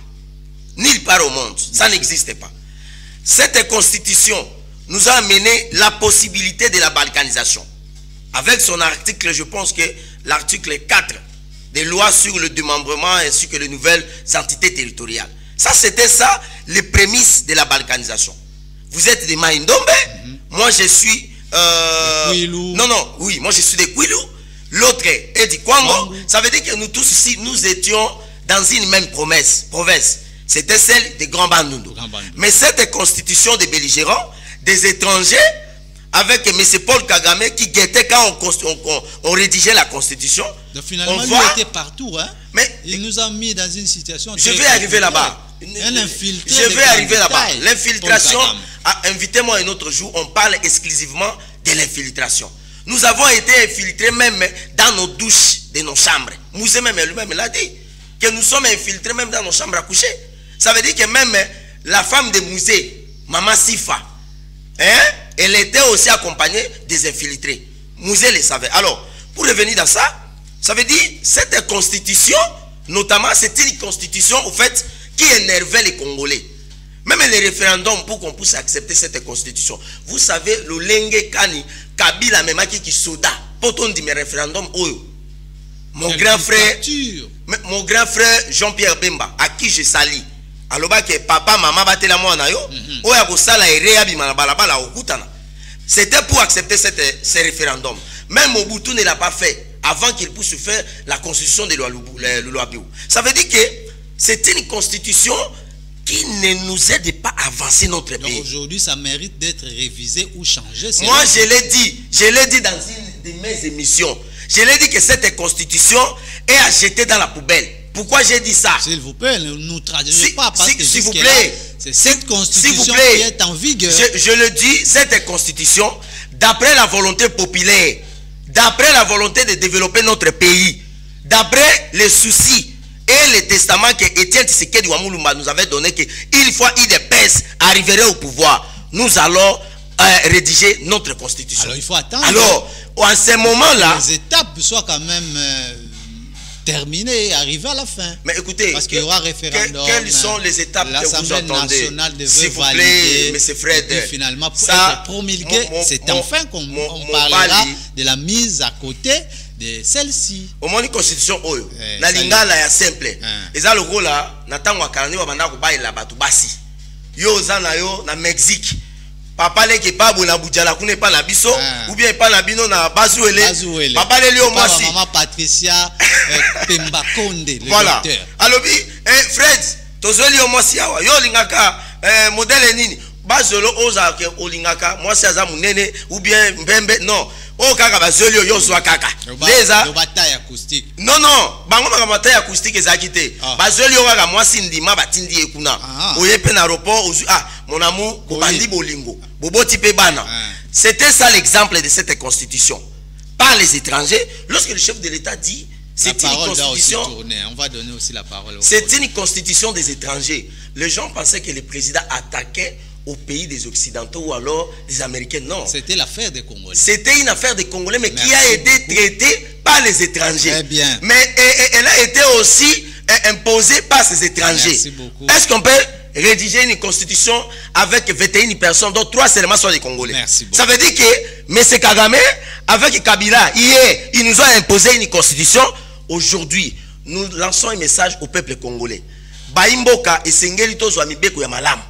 Nulle part au monde, ça n'existe pas. Cette constitution nous a amené la possibilité de la balkanisation. Avec son article, je pense que l'article 4 des lois sur le démembrement ainsi que les nouvelles entités territoriales. Ça, c'était ça, les prémices de la balkanisation. Vous êtes des Maïndombe, moi je suis... moi je suis des Kwilu, l'autre est du Kwango. Ça veut dire que nous tous ici, nous étions dans une même province. C'était celle des Grands Bandundu. Mais cette constitution des belligérants, des étrangers, avec M. Paul Kagame qui guettait quand on rédigeait la constitution. Donc finalement, lui était partout. Hein? Mais il nous a mis dans une situation... Je vais arriver là-bas. Je vais arriver là-bas. L'infiltration, invitez-moi un autre jour, on parle exclusivement de l'infiltration. Nous avons été infiltrés même dans nos douches de nos chambres. Mousset même lui-même l'a dit, que nous sommes infiltrés même dans nos chambres à coucher. Ça veut dire que même la femme de Mousset, Maman Sifa, elle était aussi accompagnée des infiltrés. Mousset le savait. Alors, pour revenir dans ça, ça veut dire cette constitution, notamment, c'est une constitution, au fait, qui énervait les Congolais. Même les référendums pour qu'on puisse accepter cette constitution. Vous savez, le Lenge Kani, Kabila Memaki qui soda, pour on dit mes référendums, mon grand frère Jean-Pierre Bemba, à qui je salue. Alors que papa, maman, batela moi na yo, c'était pour accepter ce référendum. Même Mobutu ne l'a pas fait avant qu'il puisse faire la constitution de l'Ouabiou. Ça veut dire que c'est une constitution qui ne nous aide pas à avancer notre pays. Aujourd'hui, ça mérite d'être révisé ou changé. Moi, je l'ai dit dans une de mes émissions. Je l'ai dit que cette constitution est à jeter dans la poubelle. Pourquoi j'ai dit ça? S'il vous plaît, ne nous traduisez pas parce que s'il vous plaît, c'est cette constitution qui est en vigueur. Je le dis, cette constitution, d'après la volonté populaire, d'après la volonté de développer notre pays, d'après les soucis et les testaments que Étienne Tshisekedi Wamulumba nous avait donné, qu'une fois IDPS arriverait au pouvoir, nous allons rédiger notre constitution. Alors il faut attendre. Alors, en ce moment-là, les étapes soient quand même terminées et arriver à la fin. Mais écoutez, parce qu'il y aura référendum. Quelles sont les étapes que vous entendez? Nationale devait s'il vous plaît, M. Fred. Et finalement, pour être promulgué, c'est enfin qu'on parlera de la mise à côté de celle-ci. Au moins, une constitution, la lingala est simple. Et ça, le rôle là, n'attend pas qu'on va la batu basi. Yo zana yo na Mexique. Papa le qui pas na Boudjala kune pas na biso ou bien pas na bino na Bazuele. Papa le yo moi si. Maman Patricia Pemba Konde le voilà. docteur. Alobi Fred, tozoli yo moi si awa. Yo lingaka modèle nini? Bazolo oza ke olingaka moi si aza munene ou bien mbembe non. O kaka bazoli yo zwa kaka. Leza yo bataille acoustique. Non, bango ma bataille acoustique ezakite. Bazoli yo kaka moi si ndima batindi ekuna. Oye pe na aéroport mon amour, Bobandi Bolingo, Bobo Tipé Bana. C'était ça l'exemple de cette constitution. Par les étrangers, lorsque le chef de l'État dit c'est une constitution. On va donner aussi la parole. C'est une constitution des étrangers. Les gens pensaient que le président attaquait au pays des Occidentaux ou alors des Américains. Non. C'était l'affaire des Congolais. C'était une affaire des Congolais, mais qui a été traitée par les étrangers. Très bien. Mais elle a été aussi imposée par ces étrangers. Merci beaucoup. Est-ce qu'on peut rédiger une constitution avec 21 personnes, dont 3 seulement sont des Congolais? Merci beaucoup. Ça veut dire que M. Kagame, avec Kabila, hier, il nous a imposé une constitution. Aujourd'hui, nous lançons un message au peuple congolais. Baimboka et Sengeli Tozwa Mibeko ya Malam.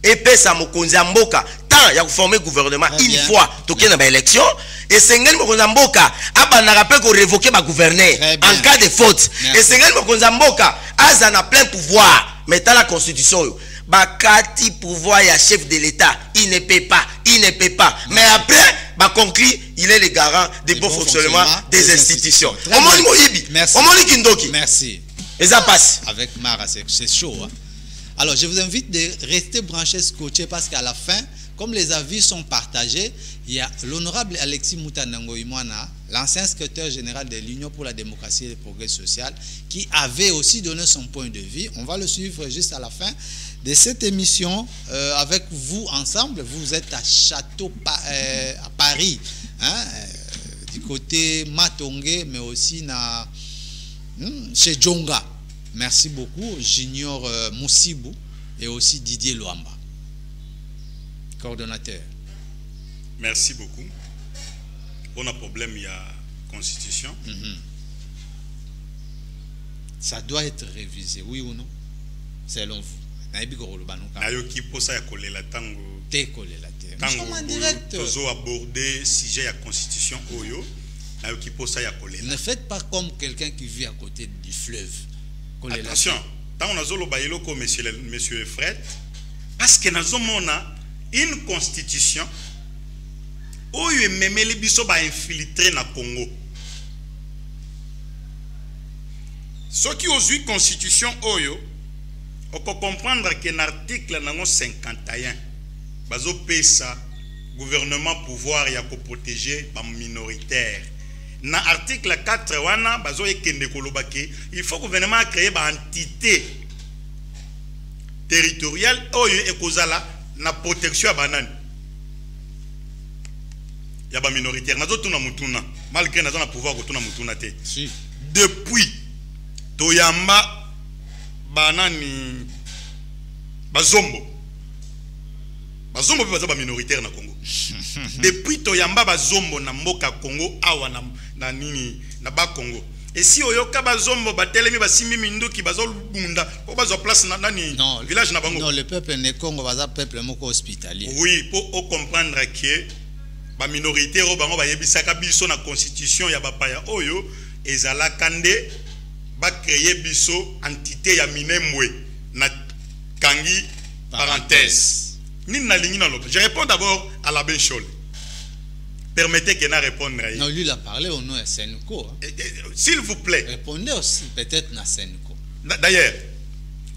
Et Pesa Mokonzi Mboka, tant il y a formé gouvernement une fois, toqué dans l'élection. Et Sengeli Mokonzi Mboka, a rappelé qu'on révoquait ma gouverneur en cas de faute. Et Sengeli Mokonzi Mboka, a plein pouvoir. Mais dans la constitution, Bakati pouvoir, il y a chef de l'État. Il ne peut pas. Mais après, bah concret, il est le garant des bons fonctionnements des institutions. Merci. Merci. Et ça passe. Avec Mara, c'est chaud. Hein? Alors, je vous invite de rester branchés, scotchés, parce qu'à la fin, comme les avis sont partagés, il y a l'honorable Alexis Moutandango Imwana, l'ancien secrétaire général de l'Union pour la démocratie et le progrès social, qui avait aussi donné son point de vue. On va le suivre juste à la fin de cette émission avec vous ensemble. Vous êtes à Château à Paris, hein, du côté Matongé, mais aussi chez Djonga. Merci beaucoup, Junior Moussibou et aussi Didier Luamba, coordonnateur. Merci beaucoup. On a problème, il y a constitution. Ça doit être révisé, oui ou non? Selon vous. Nous sommes en direct. Nous aborder sujet de la constitution. Ne faites pas comme quelqu'un qui vit à côté du fleuve. Attention, tant on a monsieur Fred, parce que nous avons une constitution où il y a même les bisous infiltrés dans le Congo. Ce qui ont eu constitution, on peut comprendre que l'article 51, le gouvernement pouvoir y a protéger les minoritaires. Dans l'article 4, il faut que le gouvernement crée une entité territoriale et la protection à banane. Il y a des minoritaires. Malgré que nous avons le pouvoir de si. Depuis Toyamba Banani Bazombo. Bazombo est minoritaire na Congo. Depuis Toyamba Bazombo na Mboka Congo awa na nini na ba Congo. Et si oyoka Bazombo batelemi basimi minduki bazol bunda po bazo place na nani village na bango. Non, le peuple ne Congo baza peuple moko hospitalier. Oui, pour comprendre que ba minorité ro bango ba yebisaka biso na constitution ya bapaya oyo ezala kande ba créer biso entité ya minembwe na kangi parenthèse. Je réponds d'abord à la Benchol. Permettez que je réponde. Non, lui il a parlé au nom de Senko. S'il vous plaît. Répondez aussi peut-être à Senko. D'ailleurs,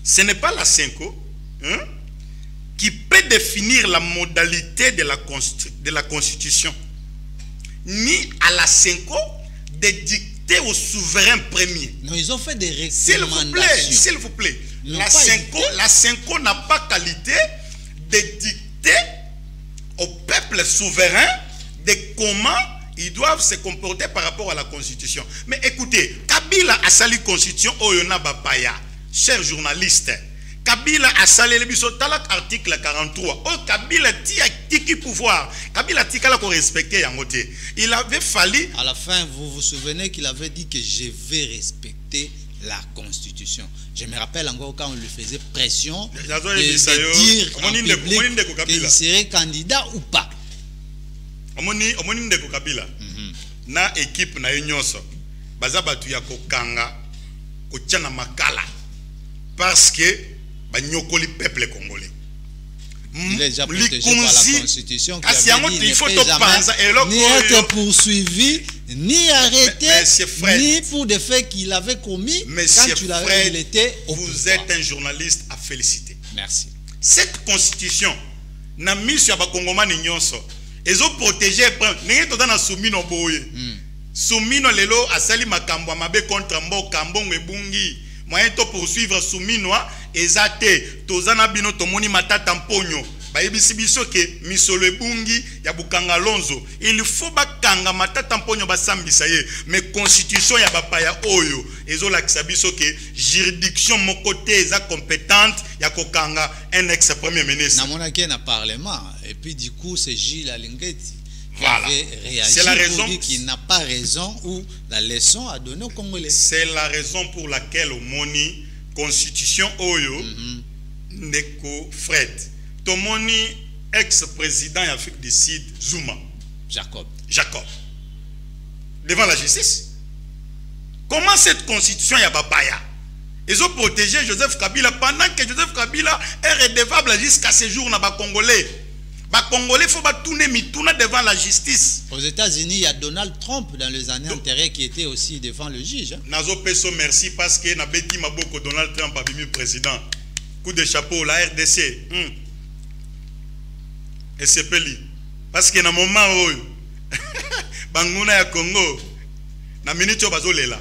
ce n'est pas la Senko qui peut définir la modalité de la Constitution, ni à la Senko de dicter au souverain premier. Non, ils ont fait des recommandations. S'il vous plaît. La Senko n'a pas qualité de dicter au peuple souverain de comment ils doivent se comporter par rapport à la Constitution. Mais écoutez, Kabila a sali Constitution Oyona Bapaya, chers journalistes. Kabila a sali le biso talak article 43. Oh, Kabila tiki pouvoir. Kabila tika la ko respecter yangote. Il avait fallu. À la fin, vous vous souvenez qu'il avait dit que je vais respecter la Constitution. Je me rappelle encore quand on lui faisait pression de dire en public qu'il serait candidat ou pas. Na équipe na nyonso baza batu ya kokanga kotiana makala parce que banyokoli peuple congolais. Il est déjà protégé par la Constitution qui avait dit, il faut ne peut jamais ni être poursuivi, ni arrêté, ni pour des faits qu'il avait commis. Monsieur quand il était au vous pouvoir. Êtes un journaliste à féliciter. Merci. Cette Constitution n'a mis sur la Congomani nyonso. Ils ont protégé. N'est pas dans Soumino Boye. Soumino lelo asali makambo mabe contre Mboka Mbongo ebungi. Moyen to poursuivre Souminoa ezate tozana bino tomoni matata mponyo. Bayebisi biso ke misolo ebungi ya bukanga lonzo. Il faut bakanga matata mponyo basambisa ye. Mais constitution ya bapaya oyo ezolakisa biso ke juridiction mokote eza compétente ya kokanga un ex-premier ministre. Namona ki na parlement et puis du coup c'est Gilles Alingeti qui voilà. avait réagi c'est la raison pour dire qu'il n'a pas raison ou la leçon à donner aux Congolais. C'est la raison pour laquelle au moni constitution oyo Neko Fred Tomoni ex-président d'Afrique du Sud Zuma Jacob devant la justice. Comment cette constitution y a babaya? Ils ont protégé Joseph Kabila pendant que Joseph Kabila est redevable jusqu'à ce jour na ba Congolais. Les Congolais, il faut tourner devant la justice. Aux États-Unis, il y a Donald Trump dans les années antérieures qui était aussi devant le juge. Nazo Peso, merci parce que Nabeti Maboko Donald Trump a mis président. Coup de chapeau, la RDC. Et c'est peli. Parce que dans le moment où Bangouna ya Congo, na minute où bazolela.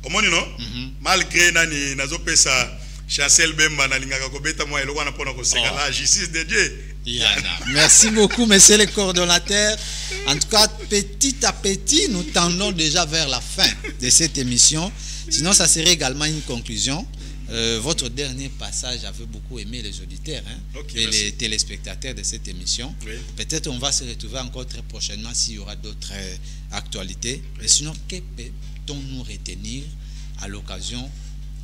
Comment non? Malgré nani Nazo Pesa Chancel Bemba na lingaka kobeta moi eloko na pona ko senga la justice de Dieu. Merci beaucoup, monsieur le coordonnateur. En tout cas, petit à petit, nous tendons déjà vers la fin de cette émission. Sinon, ça serait également une conclusion. Votre dernier passage avait beaucoup aimé les auditeurs et les téléspectateurs de cette émission. Oui. Peut-être on va se retrouver encore très prochainement s'il y aura d'autres actualités. Oui. Mais sinon, que peut-on nous retenir à l'occasion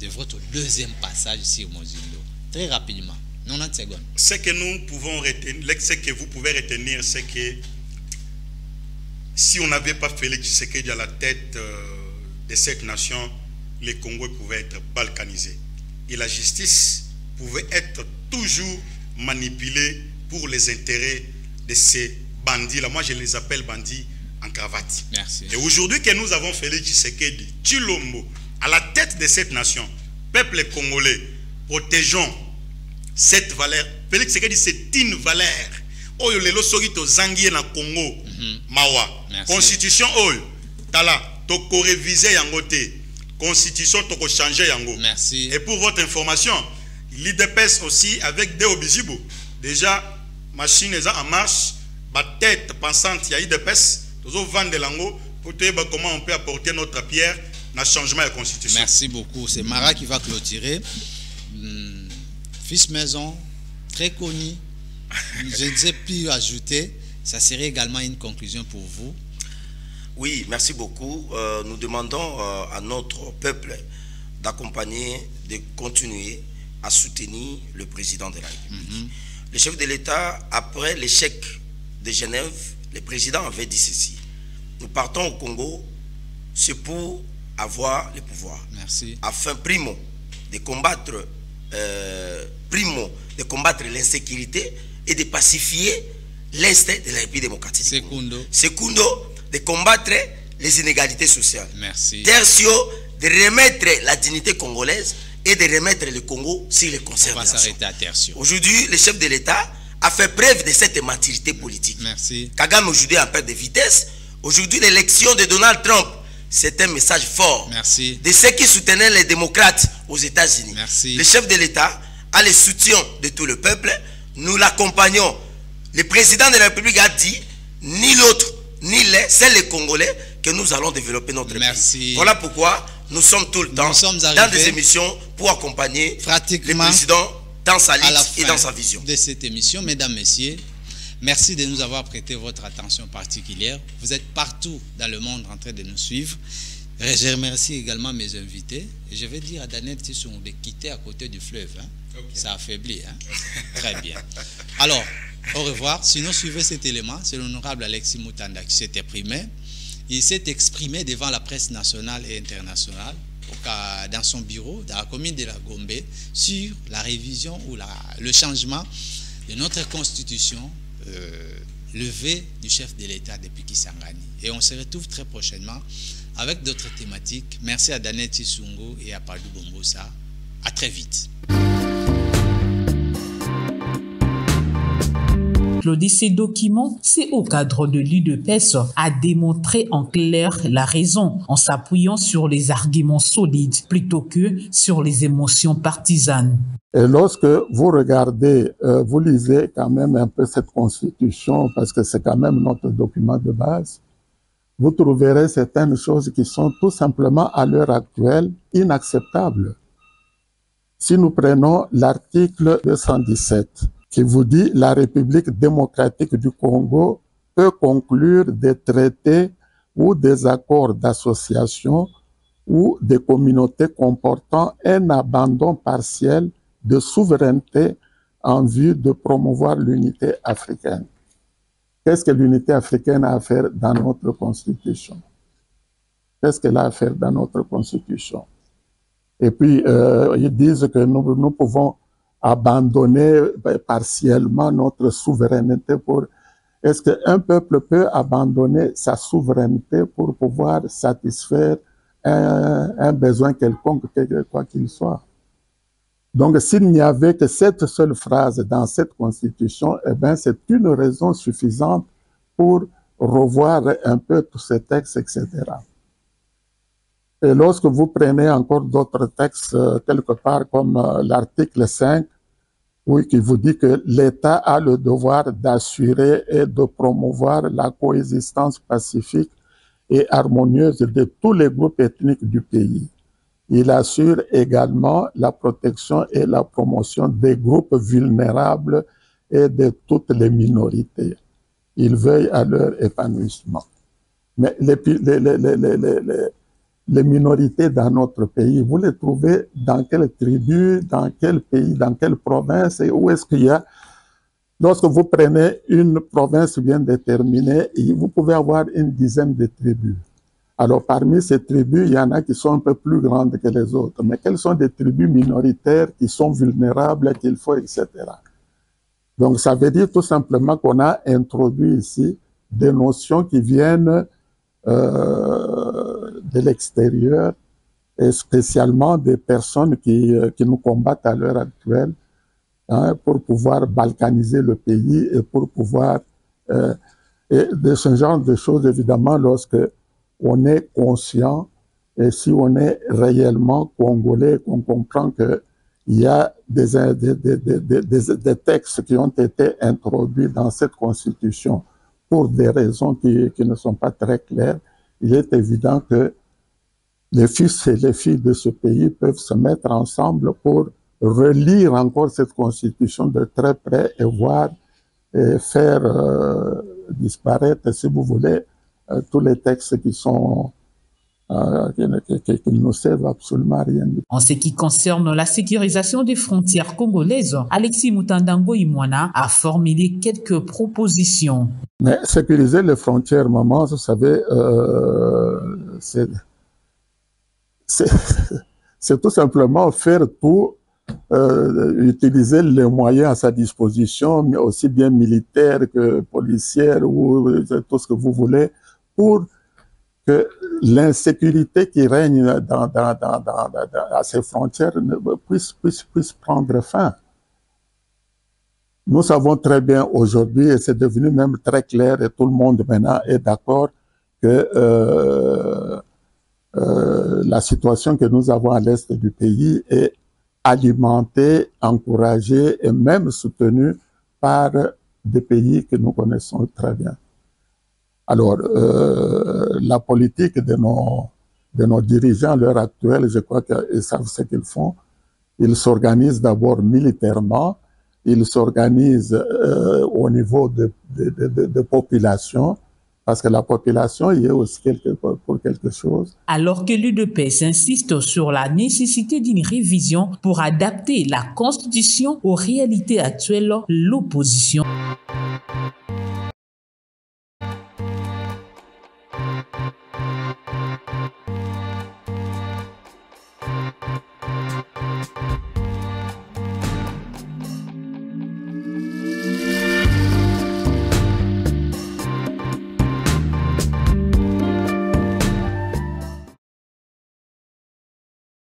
de votre deuxième passage sur Mozindo? Très rapidement. 90 secondes. Ce que nous pouvons retenir, ce que vous pouvez retenir, c'est que si on n'avait pas Félix Tshisekedi à la tête de cette nation, les Congolais pouvaient être balkanisés. Et la justice pouvait être toujours manipulée pour les intérêts de ces bandits-là. Moi, je les appelle bandits en cravate. Merci. Et aujourd'hui que nous avons Félix Tshisekedi, Tshilombo, à la tête de cette nation, peuple congolais, protégeons cette valeur. Félix Tshisekedi, c'est une valeur. Oyo lelo sorito zangiye na Congo, mawa. Merci. Constitution oyo, tala, toko réviser yangote. Constitution toko changer yango. Merci. Et pour votre information, l'IDPS aussi avec Deo Bizibo. Déjà, machine est en marche. Ma tête pensante, il y a l'IDPS. Nous allons vendre l'ango pour voir comment on peut apporter notre pierre dans le changement de la Constitution. Merci beaucoup. C'est Mara qui va clôturer. Fils Maison, très connu. Je ne sais plus ajouter. Ça serait également une conclusion pour vous. Oui, merci beaucoup. Nous demandons à notre peuple d'accompagner, de continuer à soutenir le président de la République. Le chef de l'État, après l'échec de Genève, le président avait dit ceci. Nous partons au Congo, c'est pour avoir le pouvoir. Merci. Afin, primo, de combattre l'insécurité et de pacifier l'Est de la République démocratique. Secundo, de combattre les inégalités sociales. Merci. Tertio, de remettre la dignité congolaise et de remettre le Congo sur les concerts. On va s'arrêter à Tertio. Aujourd'hui, le chef de l'État a fait preuve de cette maturité politique. Merci. Kagame aujourd'hui a perte de vitesse. Aujourd'hui, l'élection de Donald Trump, c'est un message fort. Merci. De ceux qui soutenaient les démocrates aux États-Unis. Merci. Le chef de l'État a le soutien de tout le peuple. Nous l'accompagnons. Le président de la République a dit, ni l'autre, ni les, c'est les Congolais que nous allons développer notre pays. Voilà pourquoi nous sommes tout le temps dans des émissions pour accompagner le président dans sa liste et dans sa vision. De cette émission, mesdames, messieurs, merci de nous avoir prêté votre attention particulière. Vous êtes partout dans le monde en train de nous suivre. Je remercie également mes invités. Et je vais dire à Daniel Tissou de quitter à côté du fleuve. Okay. Ça affaiblit. Très bien. Alors, au revoir. Sinon, suivez cet élément. C'est l'honorable Alexis Moutanda qui s'est exprimé. Il s'est exprimé devant la presse nationale et internationale dans son bureau, dans la commune de la Gombe, sur la révision ou le changement de notre constitution levée du chef de l'État depuis Kisangani. Et on se retrouve très prochainement avec d'autres thématiques. Merci à Daniel Tissungo et à Padou Bombosa. À très vite. Ces documents, c'est au cadre de l'UDPS à démontrer en clair la raison en s'appuyant sur les arguments solides plutôt que sur les émotions partisanes. Et lorsque vous regardez, vous lisez quand même un peu cette constitution parce que c'est quand même notre document de base, vous trouverez certaines choses qui sont tout simplement à l'heure actuelle inacceptables. Si nous prenons l'article 217, qui vous dit « La République démocratique du Congo peut conclure des traités ou des accords d'association ou des communautés comportant un abandon partiel de souveraineté en vue de promouvoir l'unité africaine. » Qu'est-ce que l'unité africaine a à faire dans notre Constitution? Qu'est-ce qu'elle a à faire dans notre Constitution? Et puis, ils disent que nous pouvons abandonner partiellement notre souveraineté pour... Est-ce qu'un peuple peut abandonner sa souveraineté pour pouvoir satisfaire un besoin quelconque, quoi qu'il soit? Donc, s'il n'y avait que cette seule phrase dans cette constitution, eh bien, c'est une raison suffisante pour revoir un peu tous ces textes, etc. Et lorsque vous prenez encore d'autres textes, quelque part comme l'article 5, oui, qui vous dit que l'État a le devoir d'assurer et de promouvoir la coexistence pacifique et harmonieuse de tous les groupes ethniques du pays. Il assure également la protection et la promotion des groupes vulnérables et de toutes les minorités. Il veille à leur épanouissement. Mais les minorités dans notre pays, vous les trouvez dans quelle tribu, dans quel pays, dans quelle province, et où est-ce qu'il y a? Lorsque vous prenez une province bien déterminée, vous pouvez avoir une dizaine de tribus. Alors parmi ces tribus, il y en a qui sont un peu plus grandes que les autres, mais quelles sont des tribus minoritaires qui sont vulnérables, qu'il faut, etc. Donc ça veut dire tout simplement qu'on a introduit ici des notions qui viennent de l'extérieur, et spécialement des personnes qui nous combattent à l'heure actuelle, hein, pour pouvoir balkaniser le pays et pour pouvoir... et de ce genre de choses, évidemment, lorsque on est conscient et si on est réellement congolais, qu'on comprend qu'il y a des textes qui ont été introduits dans cette constitution pour des raisons qui ne sont pas très claires, il est évident que les fils et les filles de ce pays peuvent se mettre ensemble pour relire encore cette constitution de très près et voir et faire disparaître, si vous voulez, tous les textes qui sont qui ne servent absolument à rien. En ce qui concerne la sécurisation des frontières congolaises, Alexis Mutandango Imwana a formulé quelques propositions. Mais sécuriser les frontières, maman, vous savez, c'est tout simplement faire tout, utiliser les moyens à sa disposition, mais aussi bien militaires que policières ou tout ce que vous voulez, pour que l'insécurité qui règne à ces frontières puisse prendre fin. Nous savons très bien aujourd'hui, et c'est devenu même très clair, et tout le monde maintenant est d'accord, que la situation que nous avons à l'est du pays est alimentée, encouragée et même soutenue par des pays que nous connaissons très bien. Alors, la politique de nos dirigeants à l'heure actuelle, je crois qu'ils savent ce qu'ils font. Ils s'organisent d'abord militairement, ils s'organisent au niveau de population, parce que la population y est aussi pour quelque chose. Alors que l'UDPS insiste sur la nécessité d'une révision pour adapter la Constitution aux réalités actuelles, l'opposition